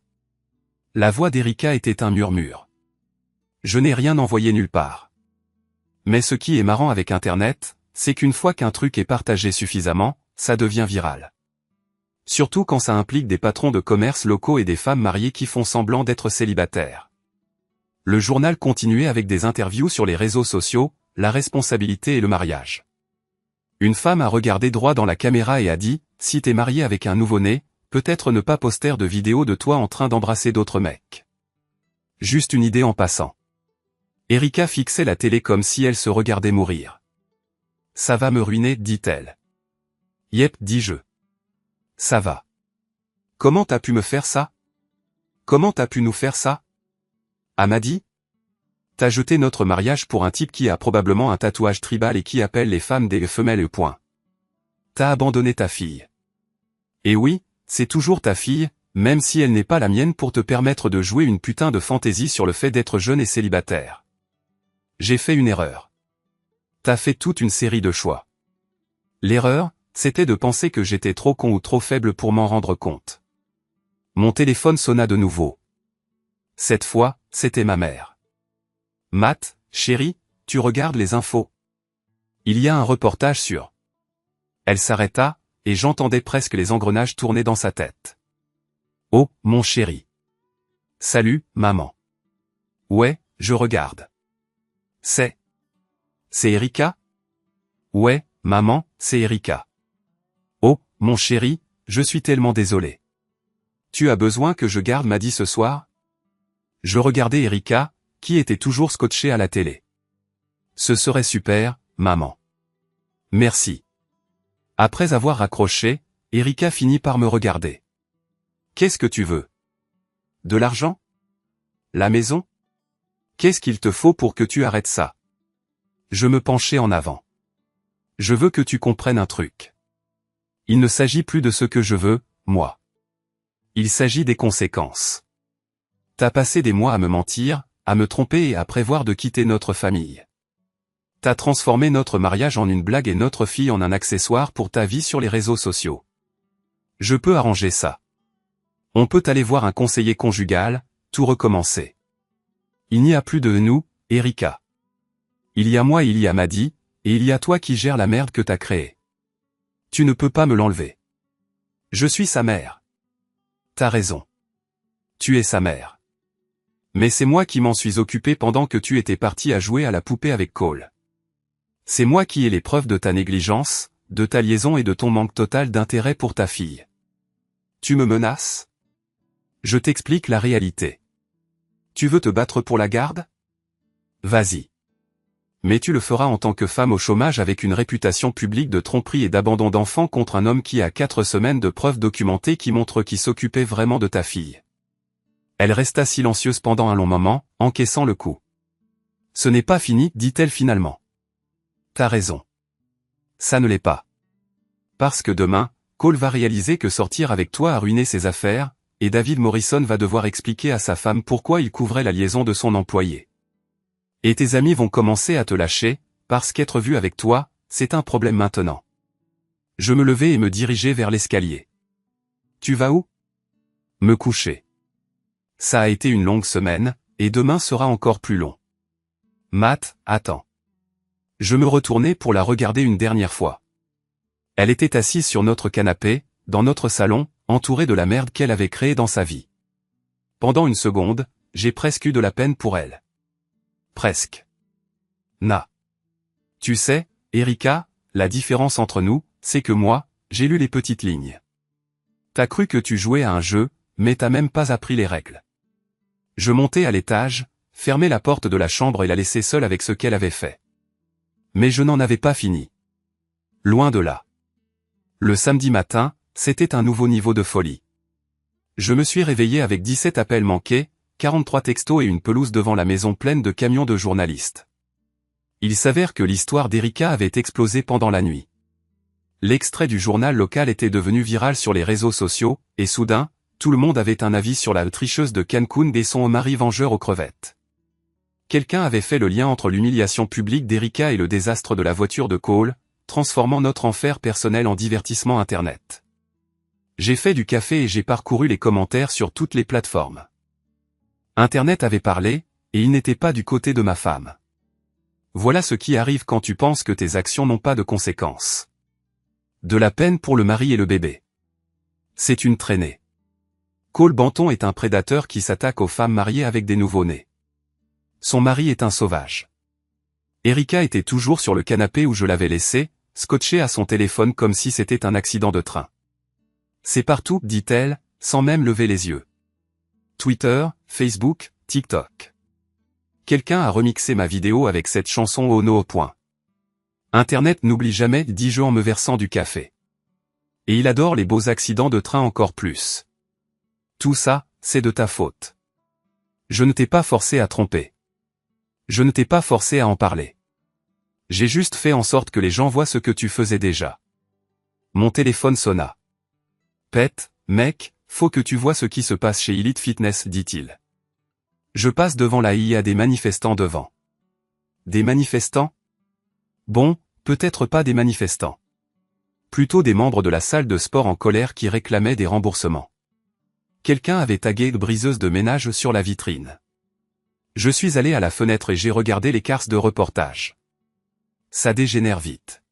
La voix d'Erika était un murmure. Je n'ai rien envoyé nulle part. Mais ce qui est marrant avec Internet, c'est qu'une fois qu'un truc est partagé suffisamment, ça devient viral. Surtout quand ça implique des patrons de commerce locaux et des femmes mariées qui font semblant d'être célibataires. Le journal continuait avec des interviews sur les réseaux sociaux, la responsabilité et le mariage. Une femme a regardé droit dans la caméra et a dit, si t'es marié avec un nouveau-né, peut-être ne pas poster de vidéos de toi en train d'embrasser d'autres mecs. Juste une idée en passant. Erika fixait la télé comme si elle se regardait mourir. Ça va me ruiner, dit-elle. Yep, dis-je. Ça va. Comment t'as pu me faire ça? Comment t'as pu nous faire ça? Ah m'a dit? T'as jeté notre mariage pour un type qui a probablement un tatouage tribal et qui appelle les femmes des femelles. T'as abandonné ta fille. Et oui, c'est toujours ta fille, même si elle n'est pas la mienne pour te permettre de jouer une putain de fantaisie sur le fait d'être jeune et célibataire. J'ai fait une erreur. T'as fait toute une série de choix. L'erreur, c'était de penser que j'étais trop con ou trop faible pour m'en rendre compte. Mon téléphone sonna de nouveau. Cette fois, c'était ma mère. Matt, chérie, tu regardes les infos. Il y a un reportage sur. Elle s'arrêta, et j'entendais presque les engrenages tourner dans sa tête. Oh, mon chéri. Salut, maman. Ouais, je regarde. C'est Erika? Ouais, maman, c'est Erika. Oh, mon chéri, je suis tellement désolé. Tu as besoin que je garde Maddie ce soir? Je regardais Erika, qui était toujours scotchée à la télé. Ce serait super, maman. Merci. Après avoir raccroché, Erika finit par me regarder. Qu'est-ce que tu veux? De l'argent? La maison? Qu'est-ce qu'il te faut pour que tu arrêtes ça? Je me penchai en avant. Je veux que tu comprennes un truc. Il ne s'agit plus de ce que je veux, moi. Il s'agit des conséquences. T'as passé des mois à me mentir, à me tromper et à prévoir de quitter notre famille. T'as transformé notre mariage en une blague et notre fille en un accessoire pour ta vie sur les réseaux sociaux. Je peux arranger ça. On peut aller voir un conseiller conjugal, tout recommencer. Il n'y a plus de nous, Erika. Il y a moi et il y a Maddie, et il y a toi qui gères la merde que t'as créée. Tu ne peux pas me l'enlever. Je suis sa mère. T'as raison. Tu es sa mère. Mais c'est moi qui m'en suis occupé pendant que tu étais parti à jouer à la poupée avec Cole. C'est moi qui ai les preuves de ta négligence, de ta liaison et de ton manque total d'intérêt pour ta fille. Tu me menaces? Je t'explique la réalité. Tu veux te battre pour la garde? Vas-y. Mais tu le feras en tant que femme au chômage avec une réputation publique de tromperie et d'abandon d'enfant contre un homme qui a 4 semaines de preuves documentées qui montrent qu'il s'occupait vraiment de ta fille. Elle resta silencieuse pendant un long moment, encaissant le coup. Ce n'est pas fini, dit-elle finalement. T'as raison. Ça ne l'est pas. Parce que demain, Cole va réaliser que sortir avec toi a ruiné ses affaires, et David Morrison va devoir expliquer à sa femme pourquoi il couvrait la liaison de son employé. Et tes amis vont commencer à te lâcher, parce qu'être vu avec toi, c'est un problème maintenant. Je me levai et me dirigeai vers l'escalier. Tu vas où? Me coucher. Ça a été une longue semaine, et demain sera encore plus long. Matt, attends. Je me retournai pour la regarder une dernière fois. Elle était assise sur notre canapé, dans notre salon, entourée de la merde qu'elle avait créée dans sa vie. Pendant une seconde, j'ai presque eu de la peine pour elle. Presque. Tu sais, Erika, la différence entre nous, c'est que moi, j'ai lu les petites lignes. T'as cru que tu jouais à un jeu, mais t'as même pas appris les règles. Je montai à l'étage, fermai la porte de la chambre et la laissai seule avec ce qu'elle avait fait. Mais je n'en avais pas fini. Loin de là. Le samedi matin, c'était un nouveau niveau de folie. Je me suis réveillé avec 17 appels manqués, 43 textos et une pelouse devant la maison pleine de camions de journalistes. Il s'avère que l'histoire d'Erika avait explosé pendant la nuit. L'extrait du journal local était devenu viral sur les réseaux sociaux, et soudain, tout le monde avait un avis sur la tricheuse de Cancun et son mari vengeur aux crevettes. Quelqu'un avait fait le lien entre l'humiliation publique d'Erika et le désastre de la voiture de Cole, transformant notre enfer personnel en divertissement internet. J'ai fait du café et j'ai parcouru les commentaires sur toutes les plateformes. Internet avait parlé, et il n'était pas du côté de ma femme. Voilà ce qui arrive quand tu penses que tes actions n'ont pas de conséquences. De la peine pour le mari et le bébé. C'est une traînée. Cole Banton est un prédateur qui s'attaque aux femmes mariées avec des nouveau-nés. Son mari est un sauvage. Erika était toujours sur le canapé où je l'avais laissé, scotchée à son téléphone comme si c'était un accident de train. C'est partout, dit-elle, sans même lever les yeux. Twitter, Facebook, TikTok. Quelqu'un a remixé ma vidéo avec cette chanson au no. Internet n'oublie jamais, dis-je en me versant du café. Et il adore les beaux accidents de train encore plus. Tout ça, c'est de ta faute. Je ne t'ai pas forcé à tromper. Je ne t'ai pas forcé à en parler. J'ai juste fait en sorte que les gens voient ce que tu faisais déjà. Mon téléphone sonna. Pet, mec, faut que tu vois ce qui se passe chez Elite Fitness, dit-il. Je passe devant là, il y a des manifestants devant. Des manifestants? Bon, peut-être pas des manifestants. Plutôt des membres de la salle de sport en colère qui réclamaient des remboursements. Quelqu'un avait tagué briseuse de ménage sur la vitrine. Je suis allé à la fenêtre et j'ai regardé les cartes de reportage. Ça dégénère vite.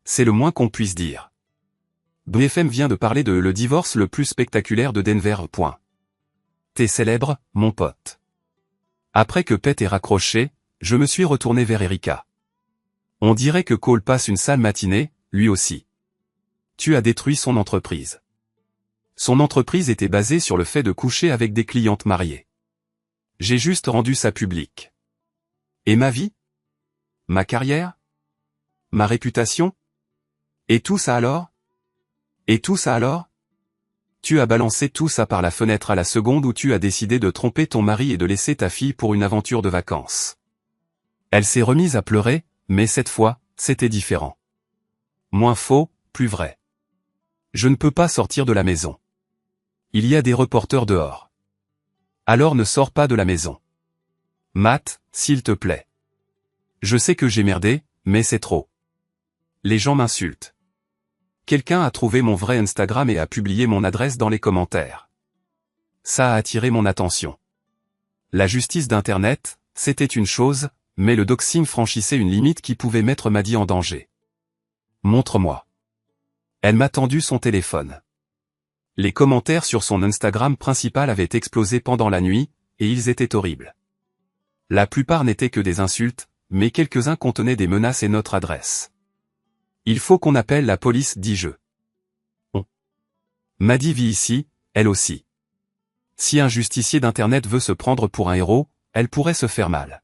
C'est le moins qu'on puisse dire. BFM vient de parler de le divorce le plus spectaculaire de Denver. T'es célèbre, mon pote. Après que Pet ait raccroché, je me suis retourné vers Erika. On dirait que Cole passe une sale matinée, lui aussi. Tu as détruit son entreprise. Son entreprise était basée sur le fait de coucher avec des clientes mariées. J'ai juste rendu ça public. Et ma vie? Ma carrière? Ma réputation? Et tout ça alors? Et tout ça alors? Tu as balancé tout ça par la fenêtre à la seconde où tu as décidé de tromper ton mari et de laisser ta fille pour une aventure de vacances. Elle s'est remise à pleurer, mais cette fois, c'était différent. Moins faux, plus vrai. Je ne peux pas sortir de la maison. Il y a des reporters dehors. Alors ne sors pas de la maison. Matt, s'il te plaît. Je sais que j'ai merdé, mais c'est trop. Les gens m'insultent. Quelqu'un a trouvé mon vrai Instagram et a publié mon adresse dans les commentaires. Ça a attiré mon attention. La justice d'Internet, c'était une chose, mais le doxing franchissait une limite qui pouvait mettre Maddie en danger. Montre-moi. Elle m'a tendu son téléphone. Les commentaires sur son Instagram principal avaient explosé pendant la nuit, et ils étaient horribles. La plupart n'étaient que des insultes, mais quelques-uns contenaient des menaces et notre adresse. Il faut qu'on appelle la police, dis-je. Maddie vit ici, elle aussi. Si un justicier d'Internet veut se prendre pour un héros, elle pourrait se faire mal.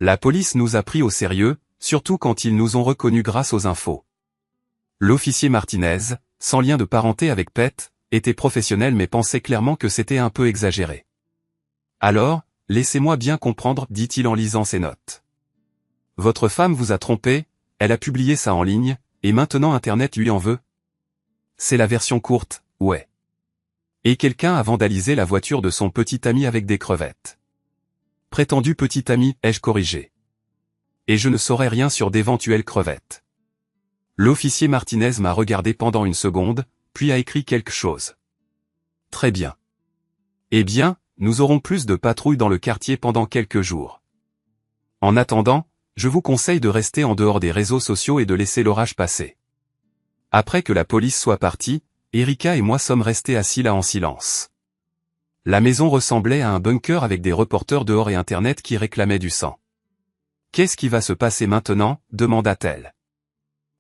La police nous a pris au sérieux, surtout quand ils nous ont reconnus grâce aux infos. L'officier Martinez, sans lien de parenté avec Pet, était professionnel mais pensait clairement que c'était un peu exagéré. Alors, laissez-moi bien comprendre, dit-il en lisant ses notes. Votre femme vous a trompé, elle a publié ça en ligne, et maintenant Internet lui en veut? C'est la version courte, ouais. Et quelqu'un a vandalisé la voiture de son petit ami avec des crevettes. Prétendu petit ami, ai-je corrigé. Et je ne saurais rien sur d'éventuelles crevettes. L'officier Martinez m'a regardé pendant une seconde, puis a écrit quelque chose. Très bien. Eh bien, nous aurons plus de patrouilles dans le quartier pendant quelques jours. En attendant, je vous conseille de rester en dehors des réseaux sociaux et de laisser l'orage passer. Après que la police soit partie, Erika et moi sommes restés assis là en silence. La maison ressemblait à un bunker avec des reporters dehors et Internet qui réclamaient du sang. Qu'est-ce qui va se passer maintenant, demanda-t-elle.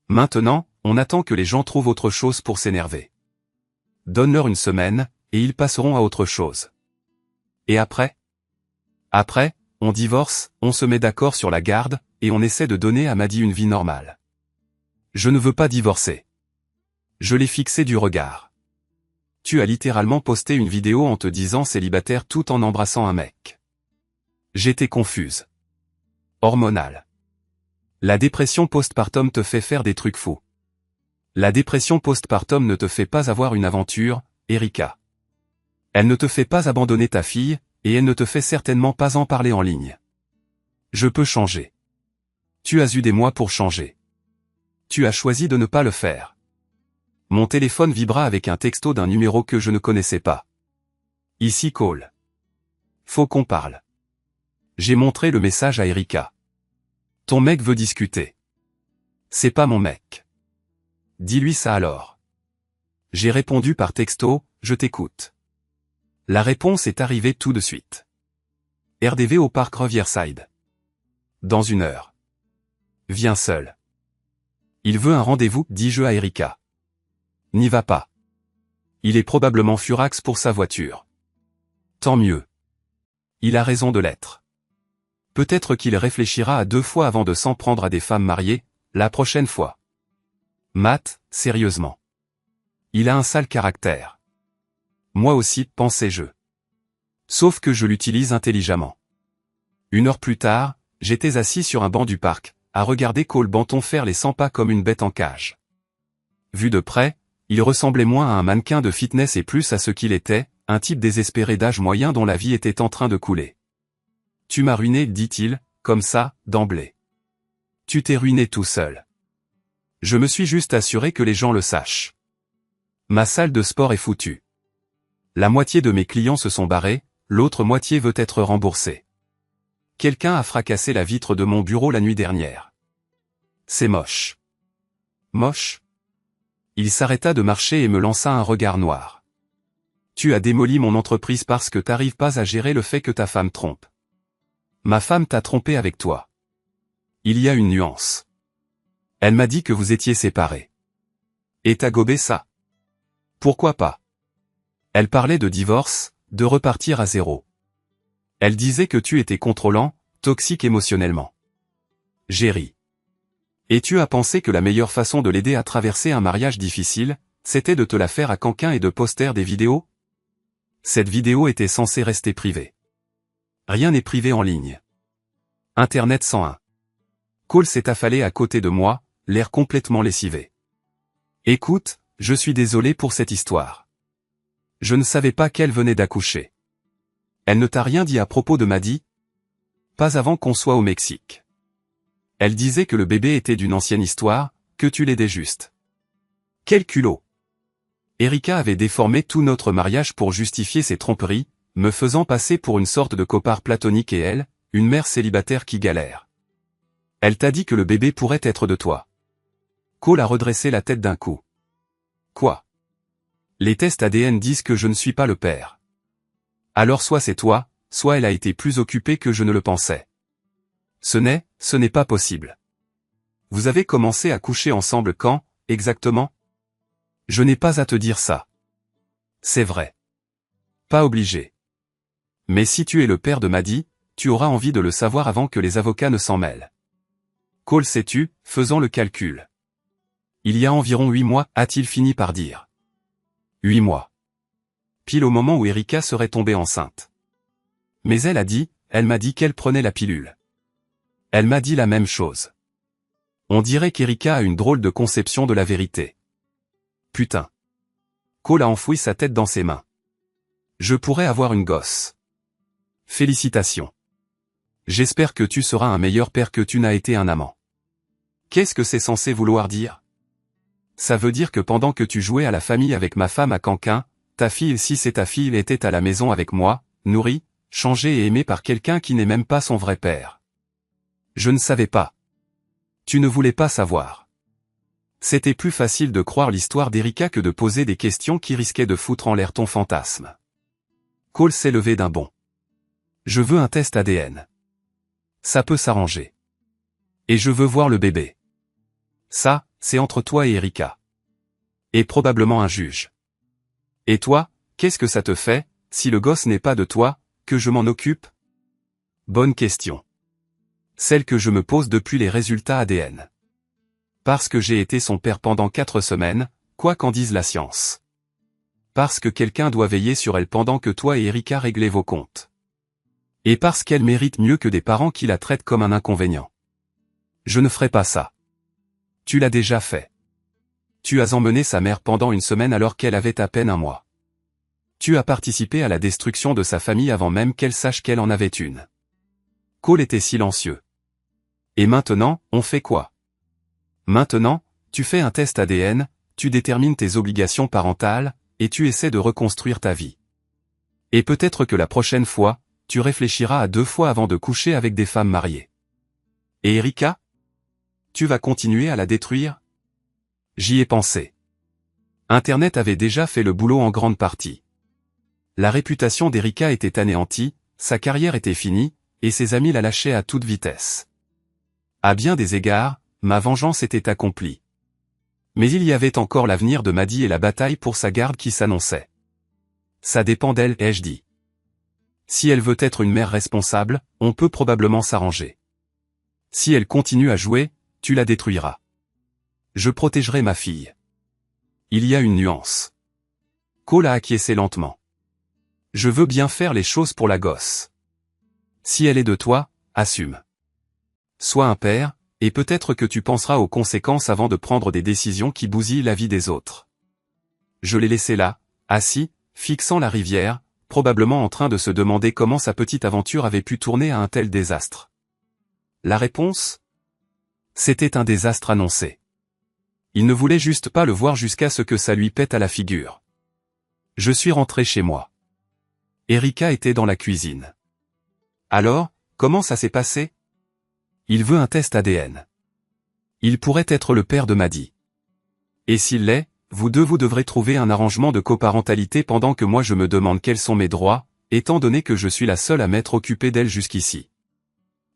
Maintenant, on attend que les gens trouvent autre chose pour s'énerver. Donne-leur une semaine, et ils passeront à autre chose. Et après? Après, on divorce, on se met d'accord sur la garde, et on essaie de donner à Maddie une vie normale. Je ne veux pas divorcer. Je l'ai fixé du regard. Tu as littéralement posté une vidéo en te disant célibataire tout en embrassant un mec. J'étais confuse. Hormonale. La dépression postpartum te fait faire des trucs fous. La dépression postpartum ne te fait pas avoir une aventure, Erika. Elle ne te fait pas abandonner ta fille, et elle ne te fait certainement pas en parler en ligne. Je peux changer. Tu as eu des mois pour changer. Tu as choisi de ne pas le faire. Mon téléphone vibra avec un texto d'un numéro que je ne connaissais pas. Ici Cole. Faut qu'on parle. J'ai montré le message à Erika. Ton mec veut discuter. C'est pas mon mec. Dis-lui ça alors. J'ai répondu par texto, je t'écoute. La réponse est arrivée tout de suite. RDV au parc Riverside. Dans 1 heure. Viens seul. Il veut un rendez-vous, dis-je à Erika. N'y va pas. Il est probablement furax pour sa voiture. Tant mieux. Il a raison de l'être. Peut-être qu'il réfléchira à 2 fois avant de s'en prendre à des femmes mariées, la prochaine fois. Matt, sérieusement. Il a un sale caractère. Moi aussi, pensais-je. Sauf que je l'utilise intelligemment. Une heure plus tard, j'étais assis sur un banc du parc, à regarder Cole Banton faire les 100 pas comme une bête en cage. Vu de près, il ressemblait moins à un mannequin de fitness et plus à ce qu'il était, un type désespéré d'âge moyen dont la vie était en train de couler. « Tu m'as ruiné, dit-il, comme ça, d'emblée. Tu t'es ruiné tout seul. Je me suis juste assuré que les gens le sachent. Ma salle de sport est foutue. La moitié de mes clients se sont barrés, l'autre moitié veut être remboursée. Quelqu'un a fracassé la vitre de mon bureau la nuit dernière. C'est moche. » Moche? Il s'arrêta de marcher et me lança un regard noir. « Tu as démoli mon entreprise parce que t'arrives pas à gérer le fait que ta femme trompe. Ma femme t'a trompé avec toi. Il y a une nuance. Elle m'a dit que vous étiez séparés. Et t'as gobé ça? Pourquoi pas? Elle parlait de divorce, de repartir à zéro. Elle disait que tu étais contrôlant, toxique émotionnellement. J'ai ri. Et tu as pensé que la meilleure façon de l'aider à traverser un mariage difficile, c'était de te la faire à Canquin et de poster des vidéos? Cette vidéo était censée rester privée. Rien n'est privé en ligne. Internet 101. Cole s'est affalé à côté de moi, l'air complètement lessivé. Écoute, je suis désolé pour cette histoire. Je ne savais pas qu'elle venait d'accoucher. Elle ne t'a rien dit à propos de Maddy? Pas avant qu'on soit au Mexique. Elle disait que le bébé était d'une ancienne histoire, que tu l'aidais juste. Quel culot! Erika avait déformé tout notre mariage pour justifier ses tromperies, me faisant passer pour une sorte de copard platonique et elle, une mère célibataire qui galère. Elle t'a dit que le bébé pourrait être de toi. Cole a redressé la tête d'un coup. Quoi? Les tests ADN disent que je ne suis pas le père. Alors soit c'est toi, soit elle a été plus occupée que je ne le pensais. Ce n'est pas possible. Vous avez commencé à coucher ensemble quand, exactement? Je n'ai pas à te dire ça. C'est vrai. Pas obligé. Mais si tu es le père de Maddy, tu auras envie de le savoir avant que les avocats ne s'en mêlent. Cole s'est tu, faisant le calcul. Il y a environ 8 mois, a-t-il fini par dire. 8 mois. Pile au moment où Erika serait tombée enceinte. Mais elle m'a dit qu'elle prenait la pilule. Elle m'a dit la même chose. On dirait qu'Erika a une drôle de conception de la vérité. Putain. Cole a enfoui sa tête dans ses mains. Je pourrais avoir une gosse. Félicitations. J'espère que tu seras un meilleur père que tu n'as été un amant. Qu'est-ce que c'est censé vouloir dire? Ça veut dire que pendant que tu jouais à la famille avec ma femme à Canquin, ta fille, si c'est ta fille, était à la maison avec moi, nourrie, changée et aimée par quelqu'un qui n'est même pas son vrai père. Je ne savais pas. Tu ne voulais pas savoir. C'était plus facile de croire l'histoire d'Erika que de poser des questions qui risquaient de foutre en l'air ton fantasme. Cole s'est levé d'un bond. Je veux un test ADN. Ça peut s'arranger. Et je veux voir le bébé. Ça, c'est entre toi et Erika. Et probablement un juge. Et toi, qu'est-ce que ça te fait, si le gosse n'est pas de toi, que je m'en occupe? Bonne question. Celle que je me pose depuis les résultats ADN. Parce que j'ai été son père pendant 4 semaines, quoi qu'en dise la science. Parce que quelqu'un doit veiller sur elle pendant que toi et Erika réglez vos comptes. Et parce qu'elle mérite mieux que des parents qui la traitent comme un inconvénient. Je ne ferai pas ça. Tu l'as déjà fait. Tu as emmené sa mère pendant une semaine alors qu'elle avait à peine 1 mois. Tu as participé à la destruction de sa famille avant même qu'elle sache qu'elle en avait une. Cole était silencieux. Et maintenant, on fait quoi? Maintenant, tu fais un test ADN, tu détermines tes obligations parentales, et tu essaies de reconstruire ta vie. Et peut-être que la prochaine fois, tu réfléchiras à 2 fois avant de coucher avec des femmes mariées. Et Erika? Tu vas continuer à la détruire? J'y ai pensé. Internet avait déjà fait le boulot en grande partie. La réputation d'Erika était anéantie, sa carrière était finie, et ses amis la lâchaient à toute vitesse. À bien des égards, ma vengeance était accomplie. Mais il y avait encore l'avenir de Maddy et la bataille pour sa garde qui s'annonçait. Ça dépend d'elle, ai-je dit. Si elle veut être une mère responsable, on peut probablement s'arranger. Si elle continue à jouer, tu la détruiras. Je protégerai ma fille. Il y a une nuance. Cole a acquiescé lentement. Je veux bien faire les choses pour la gosse. Si elle est de toi, assume. Sois un père, et peut-être que tu penseras aux conséquences avant de prendre des décisions qui bousillent la vie des autres. Je l'ai laissé là, assis, fixant la rivière, probablement en train de se demander comment sa petite aventure avait pu tourner à un tel désastre. La réponse ? C'était un désastre annoncé. Il ne voulait juste pas le voir jusqu'à ce que ça lui pète à la figure. Je suis rentré chez moi. Erika était dans la cuisine. Alors, comment ça s'est passé ? Il veut un test ADN. Il pourrait être le père de Maddy. Et s'il l'est, vous devrez trouver un arrangement de coparentalité pendant que moi je me demande quels sont mes droits, étant donné que je suis la seule à m'être occupée d'elle jusqu'ici.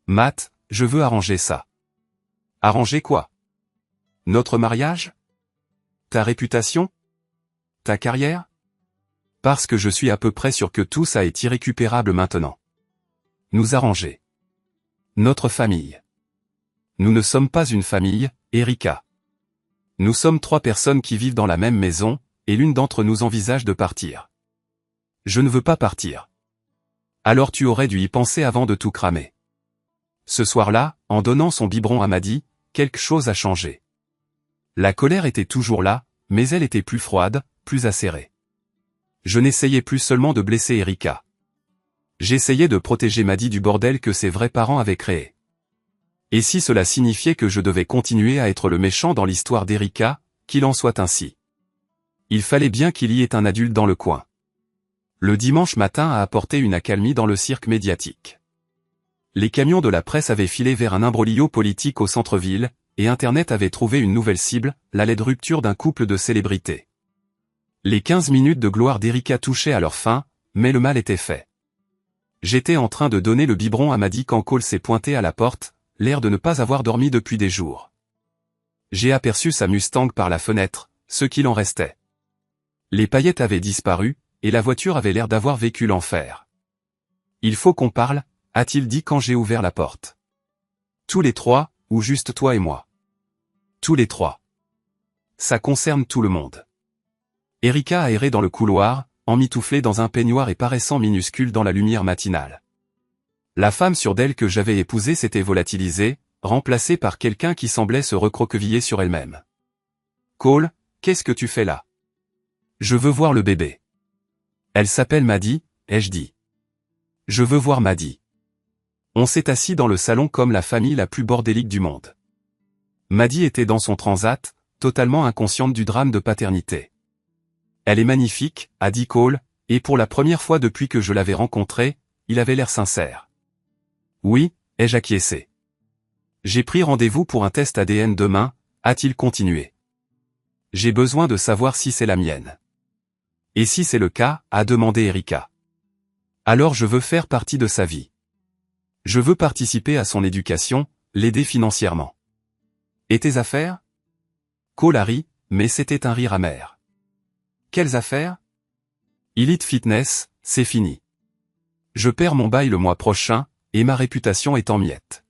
Matt, je veux arranger ça. Arranger quoi ? Notre mariage ? Ta réputation ? Ta carrière ? Parce que je suis à peu près sûr que tout ça est irrécupérable maintenant. Nous arranger. Notre famille. Nous ne sommes pas une famille, Erika. Nous sommes 3 personnes qui vivent dans la même maison, et l'une d'entre nous envisage de partir. Je ne veux pas partir. Alors tu aurais dû y penser avant de tout cramer. Ce soir-là, en donnant son biberon à Maddy, quelque chose a changé. La colère était toujours là, mais elle était plus froide, plus acérée. Je n'essayais plus seulement de blesser Erika. J'essayais de protéger Maddy du bordel que ses vrais parents avaient créé. Et si cela signifiait que je devais continuer à être le méchant dans l'histoire d'Erika, qu'il en soit ainsi. Il fallait bien qu'il y ait un adulte dans le coin. Le dimanche matin a apporté une accalmie dans le cirque médiatique. Les camions de la presse avaient filé vers un imbroglio politique au centre-ville, et Internet avait trouvé une nouvelle cible, la laide rupture d'un couple de célébrités. Les 15 minutes de gloire d'Erika touchaient à leur fin, mais le mal était fait. J'étais en train de donner le biberon à Maddy quand Cole s'est pointé à la porte, l'air de ne pas avoir dormi depuis des jours. J'ai aperçu sa Mustang par la fenêtre, ce qu'il en restait. Les paillettes avaient disparu, et la voiture avait l'air d'avoir vécu l'enfer. « Il faut qu'on parle », a-t-il dit quand j'ai ouvert la porte. « Tous les 3, ou juste toi et moi ?»« Tous les 3. »« Ça concerne tout le monde. » Erika a erré dans le couloir, emmitouflée dans un peignoir et paraissant minuscule dans la lumière matinale. La femme sûre d'elle que j'avais épousée s'était volatilisée, remplacée par quelqu'un qui semblait se recroqueviller sur elle-même. « Cole, qu'est-ce que tu fais là ? » « Je veux voir le bébé. »« Elle s'appelle Maddy, » ai-je dit. « Je veux voir Maddy. » On s'est assis dans le salon comme la famille la plus bordélique du monde. Maddy était dans son transat, totalement inconsciente du drame de paternité. « Elle est magnifique, » a dit Cole, et pour la première fois depuis que je l'avais rencontré, il avait l'air sincère. « Oui, » ai-je acquiescé. « J'ai pris rendez-vous pour un test ADN demain, » a-t-il continué. « J'ai besoin de savoir si c'est la mienne. » « Et si c'est le cas, » a demandé Erika. « Alors je veux faire partie de sa vie. Je veux participer à son éducation, l'aider financièrement. » « Et tes affaires ? » Cole a ri, mais c'était un rire amer. « Quelles affaires ? » ? « Elite Fitness, c'est fini. Je perds mon bail le mois prochain, et ma réputation est en miettes.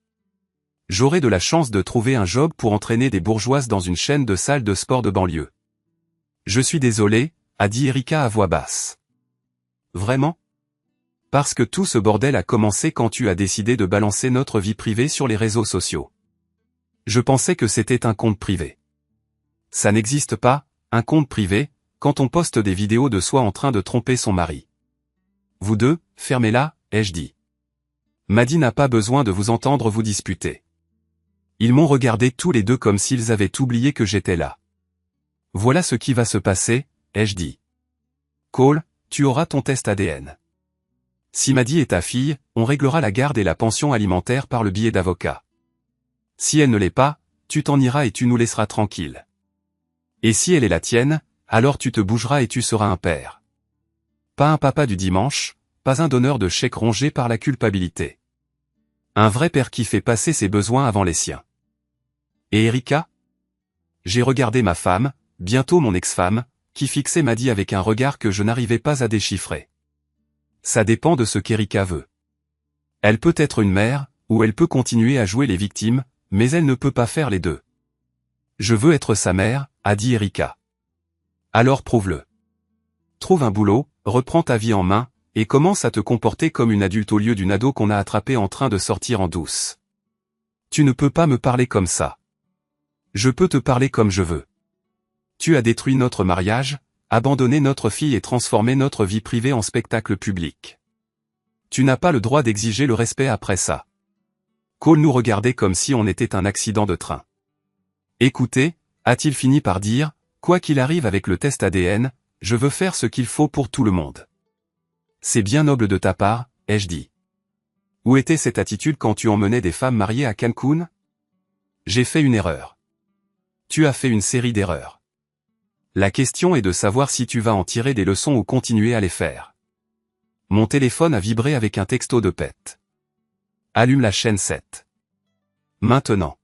J'aurai de la chance de trouver un job pour entraîner des bourgeoises dans une chaîne de salles de sport de banlieue. Je suis désolé, a dit Erika à voix basse. Vraiment ? Parce que tout ce bordel a commencé quand tu as décidé de balancer notre vie privée sur les réseaux sociaux. Je pensais que c'était un compte privé. Ça n'existe pas, un compte privé, quand on poste des vidéos de soi en train de tromper son mari. Vous deux, fermez-la, ai-je dit. Maddy n'a pas besoin de vous entendre vous disputer. Ils m'ont regardé tous les deux comme s'ils avaient oublié que j'étais là. Voilà ce qui va se passer, ai-je dit. Cole, tu auras ton test ADN. Si Maddy est ta fille, on réglera la garde et la pension alimentaire par le biais d'avocat. Si elle ne l'est pas, tu t'en iras et tu nous laisseras tranquilles. Et si elle est la tienne, alors tu te bougeras et tu seras un père. Pas un papa du dimanche, pas un donneur de chèques rongé par la culpabilité. Un vrai père qui fait passer ses besoins avant les siens. Et Erika ? J'ai regardé ma femme, bientôt mon ex-femme, qui fixait Maddy avec un regard que je n'arrivais pas à déchiffrer. Ça dépend de ce qu'Erika veut. Elle peut être une mère, ou elle peut continuer à jouer les victimes, mais elle ne peut pas faire les deux. Je veux être sa mère, a dit Erika. Alors prouve-le. Trouve un boulot, reprends ta vie en main, et commence à te comporter comme une adulte au lieu d'une ado qu'on a attrapée en train de sortir en douce. Tu ne peux pas me parler comme ça. Je peux te parler comme je veux. Tu as détruit notre mariage, abandonné notre fille et transformé notre vie privée en spectacle public. Tu n'as pas le droit d'exiger le respect après ça. Cole nous regardait comme si on était un accident de train. Écoutez, a-t-il fini par dire, quoi qu'il arrive avec le test ADN, je veux faire ce qu'il faut pour tout le monde. C'est bien noble de ta part, ai-je dit. Où était cette attitude quand tu emmenais des femmes mariées à Cancun? J'ai fait une erreur. Tu as fait une série d'erreurs. La question est de savoir si tu vas en tirer des leçons ou continuer à les faire. Mon téléphone a vibré avec un texto de Pet. Allume la chaîne 7. Maintenant.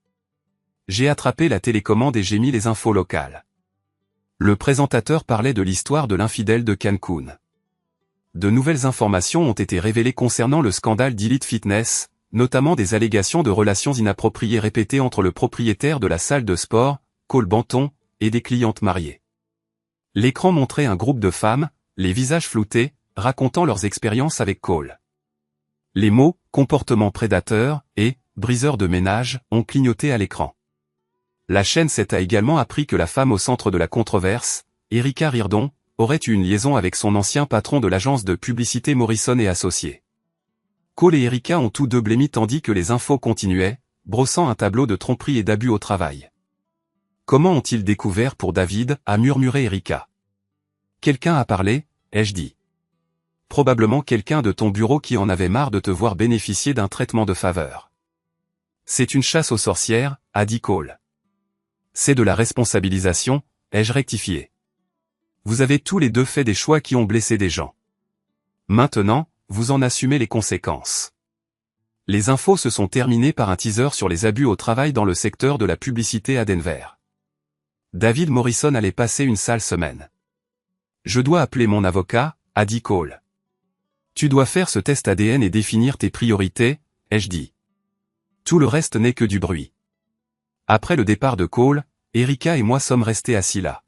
J'ai attrapé la télécommande et j'ai mis les infos locales. Le présentateur parlait de l'histoire de l'infidèle de Cancun. De nouvelles informations ont été révélées concernant le scandale d'Elite Fitness, notamment des allégations de relations inappropriées répétées entre le propriétaire de la salle de sport, Cole Banton, et des clientes mariées. L'écran montrait un groupe de femmes, les visages floutés, racontant leurs expériences avec Cole. Les mots « comportement prédateur » et « briseur de ménage » ont clignoté à l'écran. La chaîne 7 a également appris que la femme au centre de la controverse, Erika Rirdon, aurait eu une liaison avec son ancien patron de l'agence de publicité Morrison et Associés. Cole et Erika ont tous deux blémi tandis que les infos continuaient, brossant un tableau de tromperie et d'abus au travail. Comment ont-ils découvert pour David, a murmuré Erika. Quelqu'un a parlé, ai-je dit. Probablement quelqu'un de ton bureau qui en avait marre de te voir bénéficier d'un traitement de faveur. C'est une chasse aux sorcières, a dit Cole. C'est de la responsabilisation, ai-je rectifié. Vous avez tous les deux fait des choix qui ont blessé des gens. Maintenant, vous en assumez les conséquences. Les infos se sont terminées par un teaser sur les abus au travail dans le secteur de la publicité à Denver. David Morrison allait passer une sale semaine. Je dois appeler mon avocat, a dit Cole. Tu dois faire ce test ADN et définir tes priorités, ai-je dit. Tout le reste n'est que du bruit. Après le départ de Cole, Erika et moi sommes restés assis là.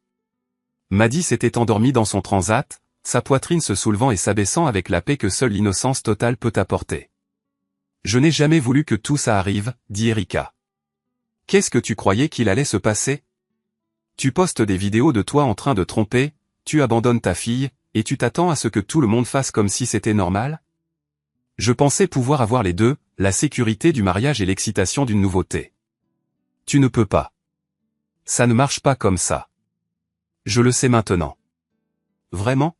Maddie s'était endormie dans son transat, sa poitrine se soulevant et s'abaissant avec la paix que seule l'innocence totale peut apporter. Je n'ai jamais voulu que tout ça arrive, dit Erika. Qu'est-ce que tu croyais qu'il allait se passer? Tu postes des vidéos de toi en train de tromper, tu abandonnes ta fille, et tu t'attends à ce que tout le monde fasse comme si c'était normal? Je pensais pouvoir avoir les deux, la sécurité du mariage et l'excitation d'une nouveauté. Tu ne peux pas. Ça ne marche pas comme ça. Je le sais maintenant. Vraiment?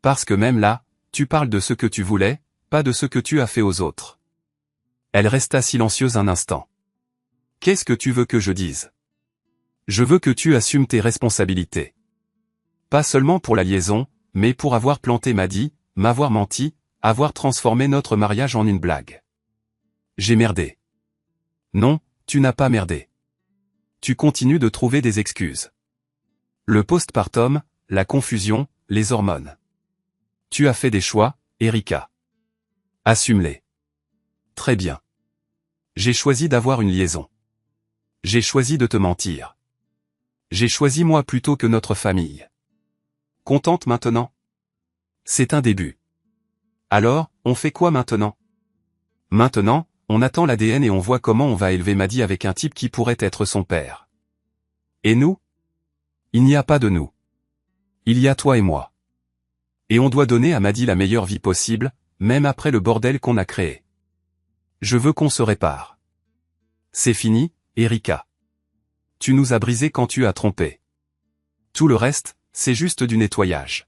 Parce que même là, tu parles de ce que tu voulais, pas de ce que tu as fait aux autres. Elle resta silencieuse un instant. Qu'est-ce que tu veux que je dise? Je veux que tu assumes tes responsabilités. Pas seulement pour la liaison, mais pour avoir planté Maddie, m'avoir menti, avoir transformé notre mariage en une blague. J'ai merdé. Non, tu n'as pas merdé. Tu continues de trouver des excuses. Le postpartum, la confusion, les hormones. Tu as fait des choix, Erika. Assume-les. Très bien. J'ai choisi d'avoir une liaison. J'ai choisi de te mentir. J'ai choisi moi plutôt que notre famille. Contente maintenant? C'est un début. Alors, on fait quoi maintenant? Maintenant, on attend l'ADN et on voit comment on va élever Maddie avec un type qui pourrait être son père. Et nous? Il n'y a pas de nous. Il y a toi et moi. Et on doit donner à Maddie la meilleure vie possible, même après le bordel qu'on a créé. Je veux qu'on se répare. C'est fini, Erika. Tu nous as brisé quand tu as trompé. Tout le reste, c'est juste du nettoyage.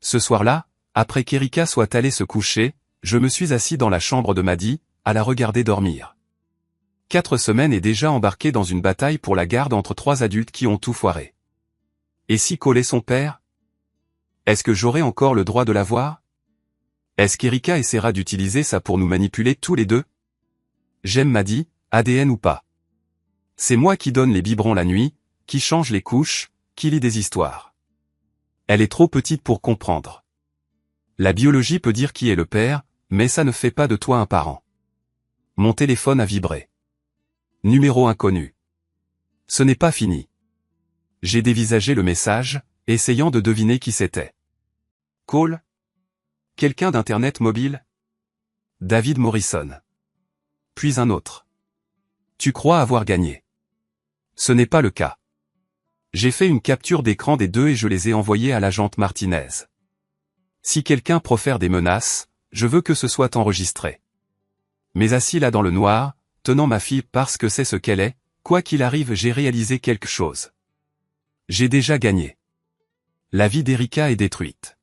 Ce soir-là, après qu'Erika soit allée se coucher, je me suis assis dans la chambre de Maddie, à la regarder dormir. 4 semaines et déjà embarquée dans une bataille pour la garde entre 3 adultes qui ont tout foiré. Et si Cole est son père? Est-ce que j'aurai encore le droit de la voir? Est-ce qu'Erika essaiera d'utiliser ça pour nous manipuler tous les deux? J'aime Maddie, ADN ou pas. C'est moi qui donne les biberons la nuit, qui change les couches, qui lit des histoires. Elle est trop petite pour comprendre. La biologie peut dire qui est le père, mais ça ne fait pas de toi un parent. Mon téléphone a vibré. Numéro inconnu. Ce n'est pas fini. J'ai dévisagé le message, essayant de deviner qui c'était. Cole? Quelqu'un d'Internet mobile? David Morrison. Puis un autre. Tu crois avoir gagné. Ce n'est pas le cas. J'ai fait une capture d'écran des deux et je les ai envoyés à l'agente Martinez. Si quelqu'un profère des menaces, je veux que ce soit enregistré. Mais assis là dans le noir, tenant ma fille parce que c'est ce qu'elle est, quoi qu'il arrive j'ai réalisé quelque chose. J'ai déjà gagné. La vie d'Erika est détruite.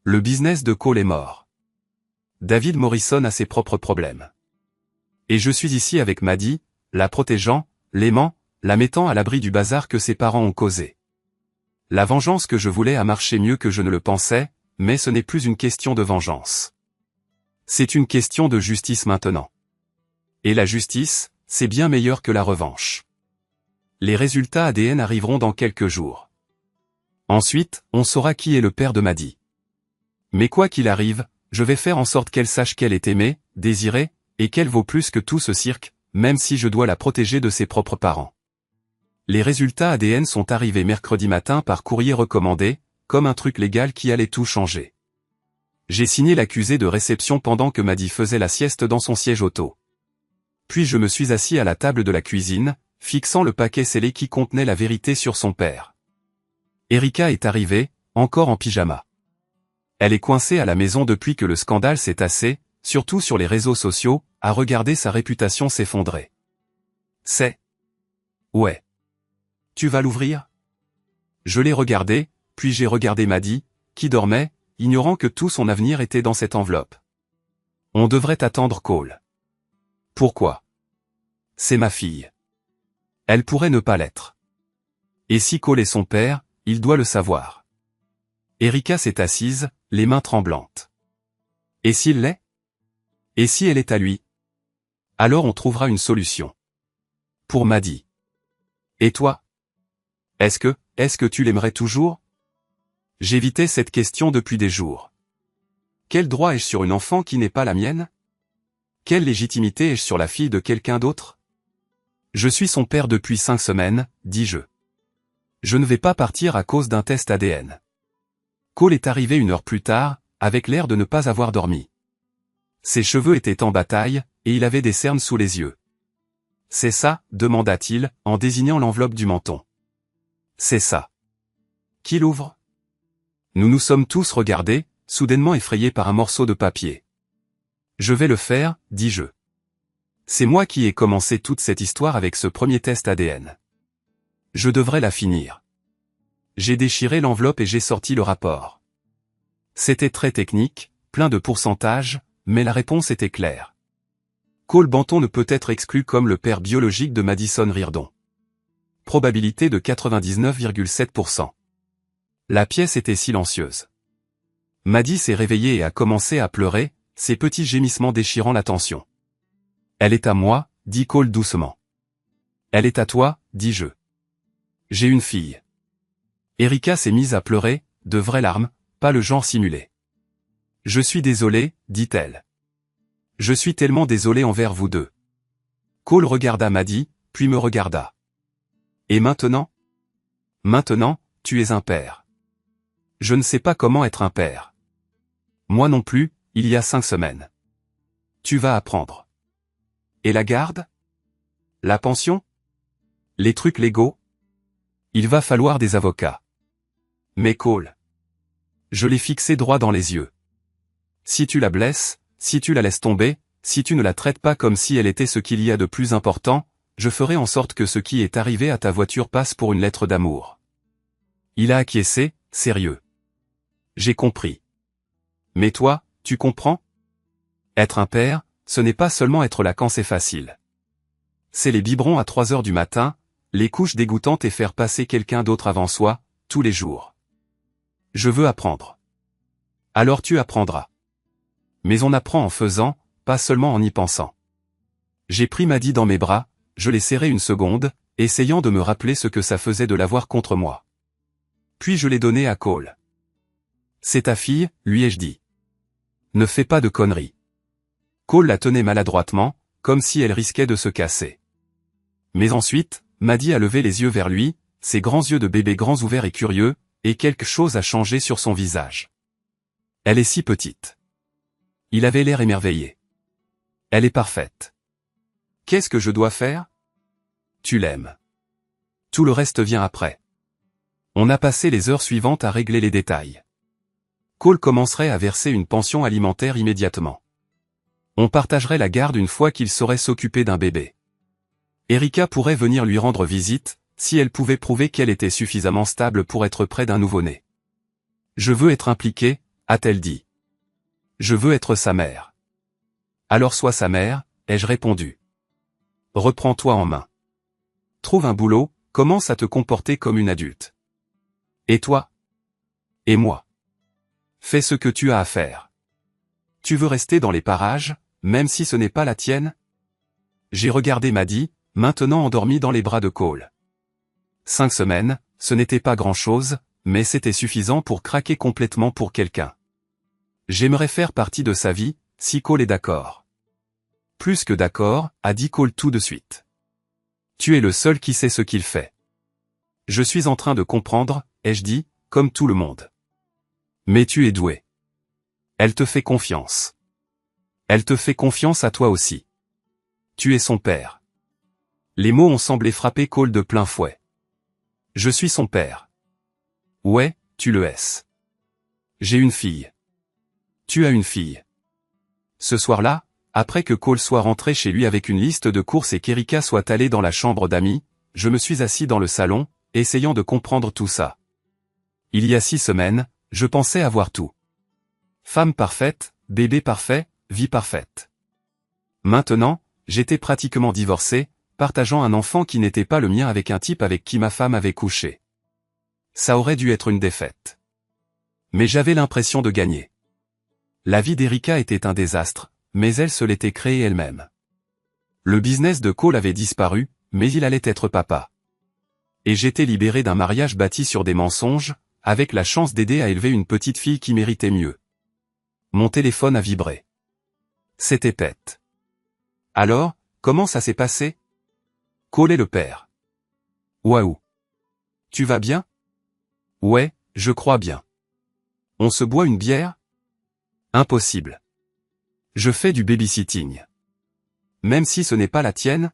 Le business de Cole est mort. David Morrison a ses propres problèmes. Et je suis ici avec Maddie, la protégeant, l'aimant, la mettant à l'abri du bazar que ses parents ont causé. La vengeance que je voulais a marché mieux que je ne le pensais, mais ce n'est plus une question de vengeance. C'est une question de justice maintenant. Et la justice, c'est bien meilleur que la revanche. Les résultats ADN arriveront dans quelques jours. Ensuite, on saura qui est le père de Maddie. Mais quoi qu'il arrive, je vais faire en sorte qu'elle sache qu'elle est aimée, désirée, et qu'elle vaut plus que tout ce cirque, même si je dois la protéger de ses propres parents. Les résultats ADN sont arrivés mercredi matin par courrier recommandé, comme un truc légal qui allait tout changer. J'ai signé l'accusé de réception pendant que Maddie faisait la sieste dans son siège auto. Puis je me suis assis à la table de la cuisine, fixant le paquet scellé qui contenait la vérité sur son père. Erika est arrivée, encore en pyjama. Elle est coincée à la maison depuis que le scandale s'est tassé, surtout sur les réseaux sociaux, à regarder sa réputation s'effondrer. C'est... Ouais. Tu vas l'ouvrir? Je l'ai regardé, puis j'ai regardé Maddie, qui dormait, ignorant que tout son avenir était dans cette enveloppe. On devrait attendre Cole. Pourquoi? C'est ma fille. Elle pourrait ne pas l'être. Et si Cole est son père, il doit le savoir. Erika s'est assise, les mains tremblantes. Et s'il l'est? Et si elle est à lui? Alors on trouvera une solution. Pour Maddie. Et toi? Est-ce que tu l'aimerais toujours? J'évitais cette question depuis des jours. Quel droit ai-je sur une enfant qui n'est pas la mienne? Quelle légitimité ai-je sur la fille de quelqu'un d'autre? Je suis son père depuis 5 semaines, dis-je. Je ne vais pas partir à cause d'un test ADN. Cole est arrivé 1 heure plus tard, avec l'air de ne pas avoir dormi. Ses cheveux étaient en bataille, et il avait des cernes sous les yeux. C'est ça, demanda-t-il, en désignant l'enveloppe du menton. C'est ça. Qui l'ouvre? Nous nous sommes tous regardés, soudainement effrayés par un morceau de papier. Je vais le faire, dis-je. C'est moi qui ai commencé toute cette histoire avec ce premier test ADN. Je devrais la finir. J'ai déchiré l'enveloppe et j'ai sorti le rapport. C'était très technique, plein de pourcentages, mais la réponse était claire. Cole Banton ne peut être exclu comme le père biologique de Madison Reardon. Probabilité de 99,7%. La pièce était silencieuse. Maddie s'est réveillée et a commencé à pleurer, ses petits gémissements déchirant la tension. Elle est à moi, dit Cole doucement. Elle est à toi, dis-je. J'ai une fille. Erika s'est mise à pleurer, de vraies larmes, pas le genre simulé. Je suis désolée, dit-elle. Je suis tellement désolée envers vous deux. Cole regarda Maddie, puis me regarda. Et maintenant? Maintenant, tu es un père. Je ne sais pas comment être un père. Moi non plus, il y a 5 semaines. Tu vas apprendre. Et la garde? La pension? Les trucs légaux? Il va falloir des avocats. Mais Cole. Je l'ai fixé droit dans les yeux. Si tu la blesses, si tu la laisses tomber, si tu ne la traites pas comme si elle était ce qu'il y a de plus important, je ferai en sorte que ce qui est arrivé à ta voiture passe pour une lettre d'amour. Il a acquiescé, sérieux. J'ai compris. Mais toi, tu comprends? Être un père, ce n'est pas seulement être là quand c'est facile. C'est les biberons à 3 heures du matin, les couches dégoûtantes et faire passer quelqu'un d'autre avant soi, tous les jours. Je veux apprendre. Alors tu apprendras. Mais on apprend en faisant, pas seulement en y pensant. J'ai pris Maddie dans mes bras, je l'ai serrée 1 seconde, essayant de me rappeler ce que ça faisait de l'avoir contre moi. Puis je l'ai donnée à Cole. C'est ta fille, lui ai-je dit. Ne fais pas de conneries. Cole la tenait maladroitement, comme si elle risquait de se casser. Mais ensuite, Maddie a levé les yeux vers lui, ses grands yeux de bébé grands ouverts et curieux, et quelque chose a changé sur son visage. Elle est si petite. Il avait l'air émerveillé. Elle est parfaite. Qu'est-ce que je dois faire? Tu l'aimes. Tout le reste vient après. On a passé les heures suivantes à régler les détails. Cole commencerait à verser une pension alimentaire immédiatement. On partagerait la garde une fois qu'il saurait s'occuper d'un bébé. Erika pourrait venir lui rendre visite, si elle pouvait prouver qu'elle était suffisamment stable pour être près d'un nouveau-né. Je veux être impliquée, a-t-elle dit. Je veux être sa mère. Alors sois sa mère, ai-je répondu. Reprends-toi en main. Trouve un boulot, commence à te comporter comme une adulte. Et toi? Et moi? Fais ce que tu as à faire. Tu veux rester dans les parages, même si ce n'est pas la tienne? J'ai regardé Maddie, maintenant endormie dans les bras de Cole. 5 semaines, ce n'était pas grand-chose, mais c'était suffisant pour craquer complètement pour quelqu'un. J'aimerais faire partie de sa vie, si Cole est d'accord. Plus que d'accord, a dit Cole tout de suite. Tu es le seul qui sait ce qu'il fait. Je suis en train de comprendre, ai-je dit, comme tout le monde. Mais tu es doué. Elle te fait confiance. Elle te fait confiance à toi aussi. Tu es son père. Les mots ont semblé frapper Cole de plein fouet. Je suis son père. Ouais, tu le es. J'ai une fille. Tu as une fille. Ce soir-là, après que Cole soit rentré chez lui avec une liste de courses et qu'Erika soit allée dans la chambre d'amis, je me suis assis dans le salon, essayant de comprendre tout ça. Il y a 6 semaines, je pensais avoir tout. Femme parfaite, bébé parfait, vie parfaite. Maintenant, j'étais pratiquement divorcé, partageant un enfant qui n'était pas le mien avec un type avec qui ma femme avait couché. Ça aurait dû être une défaite. Mais j'avais l'impression de gagner. La vie d'Erika était un désastre, mais elle se l'était créée elle-même. Le business de Cole avait disparu, mais il allait être papa. Et j'étais libéré d'un mariage bâti sur des mensonges, avec la chance d'aider à élever une petite fille qui méritait mieux. Mon téléphone a vibré. C'était Pete. Alors, comment ça s'est passé? Cole est le père. Waouh. Tu vas bien? Ouais, je crois bien. On se boit une bière? Impossible. Je fais du babysitting. Même si ce n'est pas la tienne?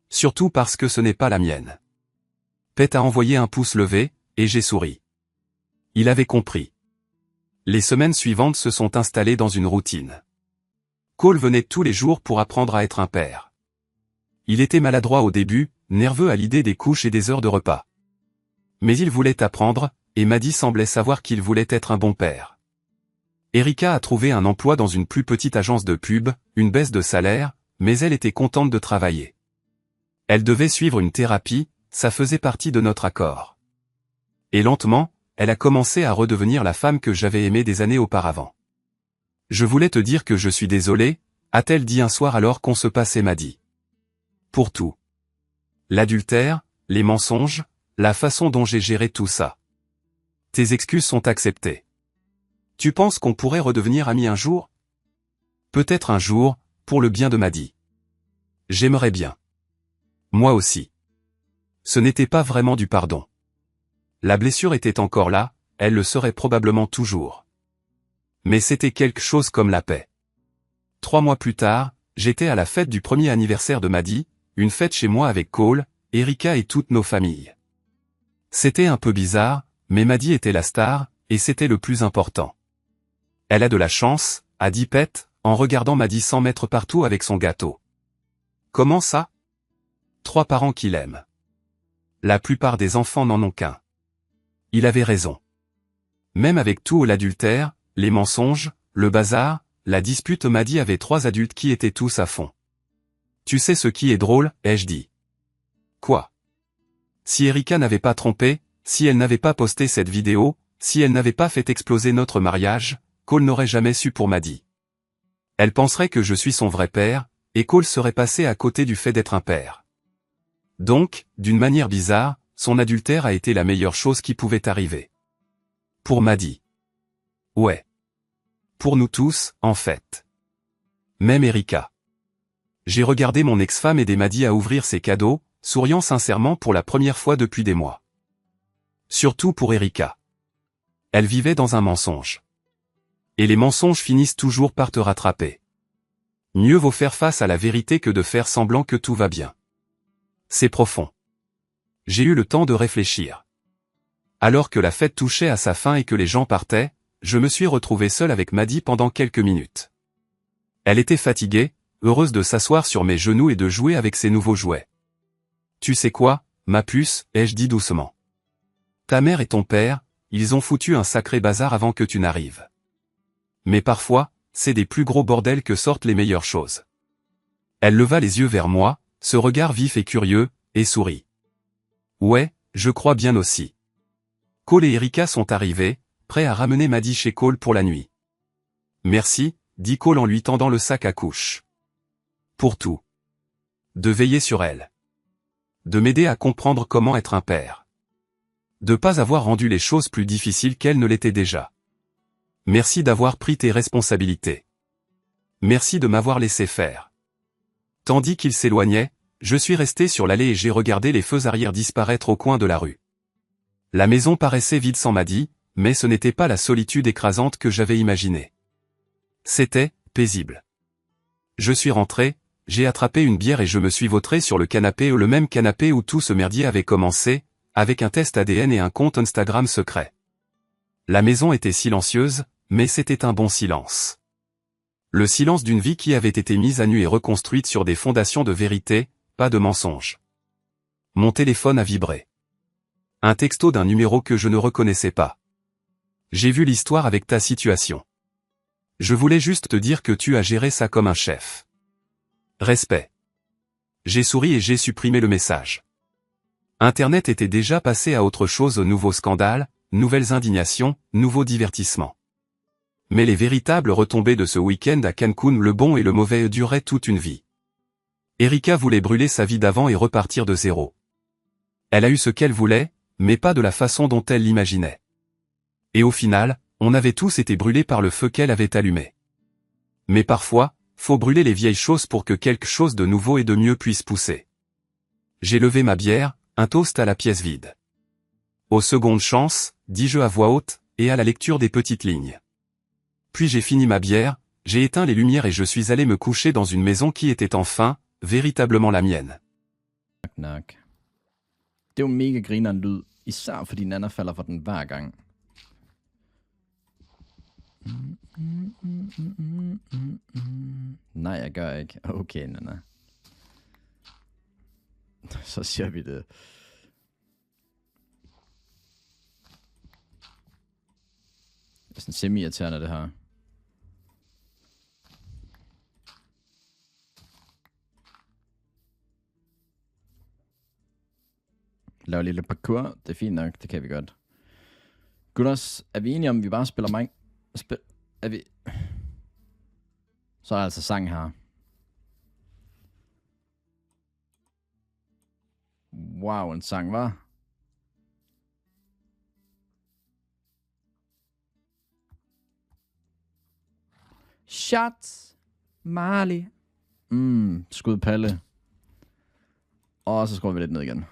Surtout parce que ce n'est pas la mienne. Pete a envoyé un pouce levé, et j'ai souri. Il avait compris. Les semaines suivantes se sont installées dans une routine. Cole venait tous les jours pour apprendre à être un père. Il était maladroit au début, nerveux à l'idée des couches et des heures de repas. Mais il voulait apprendre, et Maddie semblait savoir qu'il voulait être un bon père. Erika a trouvé un emploi dans une plus petite agence de pub, une baisse de salaire, mais elle était contente de travailler. Elle devait suivre une thérapie, ça faisait partie de notre accord. Et lentement, elle a commencé à redevenir la femme que j'avais aimée des années auparavant. Je voulais te dire que je suis désolé, a-t-elle dit un soir alors qu'on se passait Maddie. Pour tout. L'adultère, les mensonges, la façon dont j'ai géré tout ça. Tes excuses sont acceptées. Tu penses qu'on pourrait redevenir amis un jour? Peut-être un jour, pour le bien de Maddie. J'aimerais bien. Moi aussi. Ce n'était pas vraiment du pardon. La blessure était encore là, elle le serait probablement toujours. Mais c'était quelque chose comme la paix. 3 mois plus tard, j'étais à la fête du premier anniversaire de Maddie, une fête chez moi avec Cole, Erika et toutes nos familles. C'était un peu bizarre, mais Maddie était la star, et c'était le plus important. Elle a de la chance, a dit Pete, en regardant Maddie s'en mettre partout avec son gâteau. Comment ça? 3 parents qui l'aiment. La plupart des enfants n'en ont qu'un. Il avait raison. Même avec tout l'adultère, les mensonges, le bazar, la dispute, Maddie avait 3 adultes qui étaient tous à fond. Tu sais ce qui est drôle, ai-je dit. Quoi? Si Erika n'avait pas trompé, si elle n'avait pas posté cette vidéo, si elle n'avait pas fait exploser notre mariage, Cole n'aurait jamais su pour Maddie. Elle penserait que je suis son vrai père, et Cole serait passé à côté du fait d'être un père. Donc, d'une manière bizarre, son adultère a été la meilleure chose qui pouvait arriver. Pour Maddie. Ouais. Pour nous tous, en fait. Même Erika. J'ai regardé mon ex-femme aider Maddie à ouvrir ses cadeaux, souriant sincèrement pour la première fois depuis des mois. Surtout pour Erika. Elle vivait dans un mensonge. Et les mensonges finissent toujours par te rattraper. Mieux vaut faire face à la vérité que de faire semblant que tout va bien. C'est profond. J'ai eu le temps de réfléchir. Alors que la fête touchait à sa fin et que les gens partaient, je me suis retrouvé seul avec Maddie pendant quelques minutes. Elle était fatiguée, heureuse de s'asseoir sur mes genoux et de jouer avec ses nouveaux jouets. Tu sais quoi, ma puce, ai-je dit doucement. Ta mère et ton père, ils ont foutu un sacré bazar avant que tu n'arrives. Mais parfois, c'est des plus gros bordels que sortent les meilleures choses. Elle leva les yeux vers moi, ce regard vif et curieux, et sourit. Ouais, je crois bien aussi. Cole et Erika sont arrivés, prêts à ramener Maddie chez Cole pour la nuit. Merci, dit Cole en lui tendant le sac à couches. Pour tout. De veiller sur elle. De m'aider à comprendre comment être un père. De pas avoir rendu les choses plus difficiles qu'elles ne l'étaient déjà. Merci d'avoir pris tes responsabilités. Merci de m'avoir laissé faire. Tandis qu'il s'éloignait, je suis resté sur l'allée et j'ai regardé les feux arrière disparaître au coin de la rue. La maison paraissait vide sans Maddie, mais ce n'était pas la solitude écrasante que j'avais imaginée. C'était paisible. Je suis rentré, j'ai attrapé une bière et je me suis vautré sur le canapé, le même canapé où tout ce merdier avait commencé, avec un test ADN et un compte Instagram secret. La maison était silencieuse, mais c'était un bon silence. Le silence d'une vie qui avait été mise à nu et reconstruite sur des fondations de vérité, pas de mensonges. Mon téléphone a vibré. Un texto d'un numéro que je ne reconnaissais pas. J'ai vu l'histoire avec ta situation. Je voulais juste te dire que tu as géré ça comme un chef. Respect. J'ai souri et j'ai supprimé le message. Internet était déjà passé à autre chose, nouveaux scandales, nouvelles indignations, nouveaux divertissements. Mais les véritables retombées de ce week-end à Cancun, le bon et le mauvais, duraient toute une vie. Erika voulait brûler sa vie d'avant et repartir de zéro. Elle a eu ce qu'elle voulait, mais pas de la façon dont elle l'imaginait. Et au final, on avait tous été brûlés par le feu qu'elle avait allumé. Mais parfois, faut brûler les vieilles choses pour que quelque chose de nouveau et de mieux puisse pousser. J'ai levé ma bière, un toast à la pièce vide. Aux secondes chances, dis-je à voix haute, et à la lecture des petites lignes. Puis j'ai fini ma bière, j'ai éteint les lumières et je suis allé me coucher dans une maison qui était enfin, véritablement la mienne. Knock. Det er jo mega grineren lyd, især fordi Nana falder for den hver gang. Nej, jeg gør ikke. Okay, Nana. Så siger vi det. Det er sådan semi-irriterende, det her. Lav lille parkour, det er fint nok, det kan vi godt. Gutters, er vi enige om, vi bare spiller mig? Er vi... Så er der altså sang her. Wow, en sang, hva'? Shots, Marley. Skud Palle. Og så skruer vi lidt ned igen.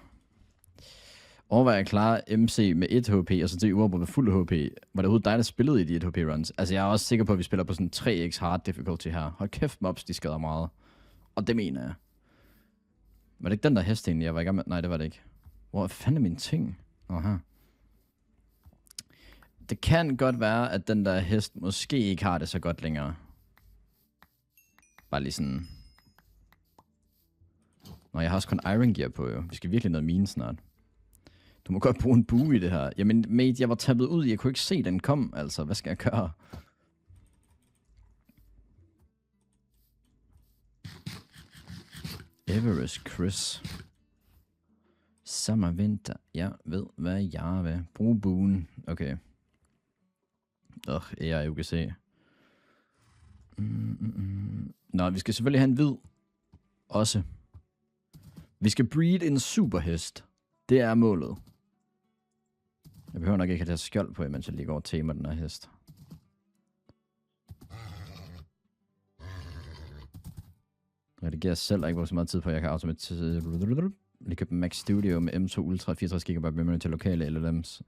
Overvej at klare MC med 1 HP, og så til uafbrudt med fuld HP. Var det overhovedet dig, der spillede i de 1 HP runs? Altså, jeg er også sikker på, at vi spiller på sådan 3x hard difficulty her. Hold kæft, mobs, de skader meget. Og det mener jeg. Var det ikke den der hest egentlig, jeg var i gang med? Nej, det var det ikke. Hvor fanden er mine ting? Aha. Det kan godt være, at den der hest måske ikke har det så godt længere. Bare lige sådan... Nå, jeg har også kun Iron Gear på, jo. Vi skal virkelig noget mine snart. Du må godt bruge en bue i det her. Jamen, mate, jeg var tappet ud. Jeg kunne ikke se, den kom, altså. Hvad skal jeg gøre? Everest Chris. Sommer, vinter. Jeg ved, hvad jeg vil. Brug buen. Okay. Jeg er UGC. Nå, vi skal selvfølgelig have en hvid. Også. Vi skal breed en superhest. Det er målet. Jeg behøver nok ikke have det her skjold på, mens jeg lige går og tamer den her hest. Redigerer selv, og ikke bruger så meget tid på, at jeg kan automatisere. Lige købe Max Studio med M2 Ultra 64 GB memory til lokale LLMs.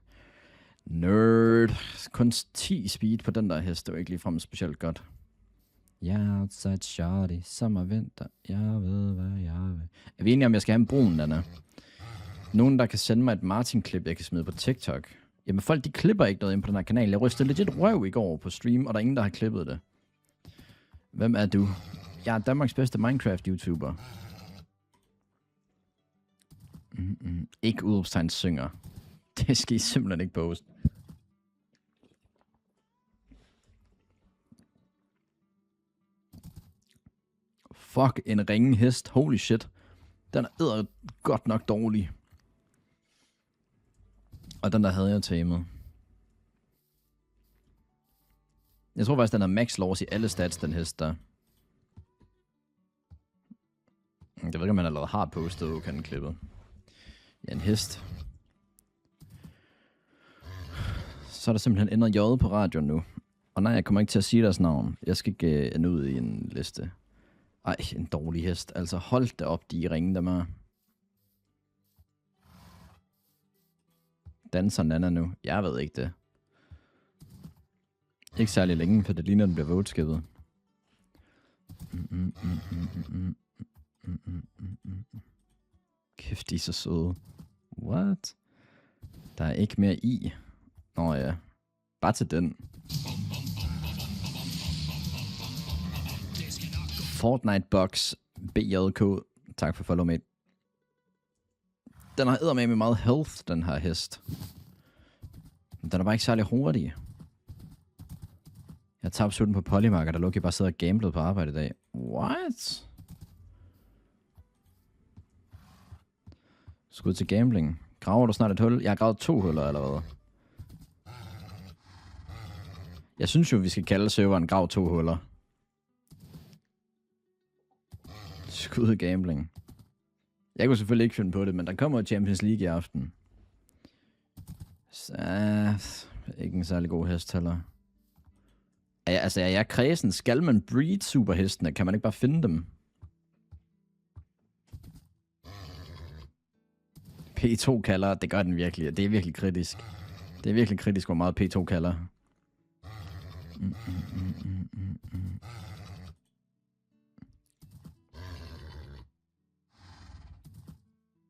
Nerd. Kun 10 speed på den der hest. Det var ikke ligefrem specielt godt. Jeg er outside shorty, sommervinter. Jeg ved, hvad jeg vil. Er vi enige om, jeg skal have en brun, Anna? Nogen, der kan sende mig et Martin-klip, jeg kan smide på TikTok. Jamen folk, de klipper ikke noget ind på den her kanal. Jeg rystede legit røv i går på stream, og der er ingen, der har klippet det. Hvem er du? Jeg er Danmarks bedste Minecraft-YouTuber. Ikke udropstegn synger. Det skal I simpelthen ikke poste. Fuck, en ringe hest. Holy shit. Den er godt nok dårlig. Og den der havde jeg tamet. Jeg tror faktisk, den har max loss i alle stats, den hest der. Jeg ved ikke, om man allerede har postet og kan klippe. Ja, en hest. Så er der simpelthen ændret J på radioen nu. Og nej, jeg kommer ikke til at sige deres navn. Jeg skal ikke ende ud i en liste. Ej, en dårlig hest. Altså, hold da op, de ringe dem er. Danser Nana nu? Jeg ved ikke det. Ikke særlig længe, for det ligner, den bliver voteskippet. Kæft, de er så søde. What? Der er ikke mere i. Nå ja. Bare til den. Fortnite Box BJK. Tak for follow, mate. Den har eddermame med meget health, den her hest. Den er bare ikke særlig hurtig. Jeg tabte sutten på Polymark, der lukkede bare sidder og gamblede på arbejde i dag. What? Skud til gambling. Graver du snart et hul? Jeg har gravet 2 huller allerede. Jeg synes jo, vi skal kalde serveren grav 2 huller. Skud gambling. Jeg kunne selvfølgelig ikke finde på det, men der kommer Champions League i aften. Så, ikke en særlig god hest heller. Er jeg kredsen? Skal man breed superhestene? Kan man ikke bare finde dem? P2 kalder, det gør den virkelig. Det er virkelig kritisk. Det er virkelig kritisk, hvor meget P2 kalder.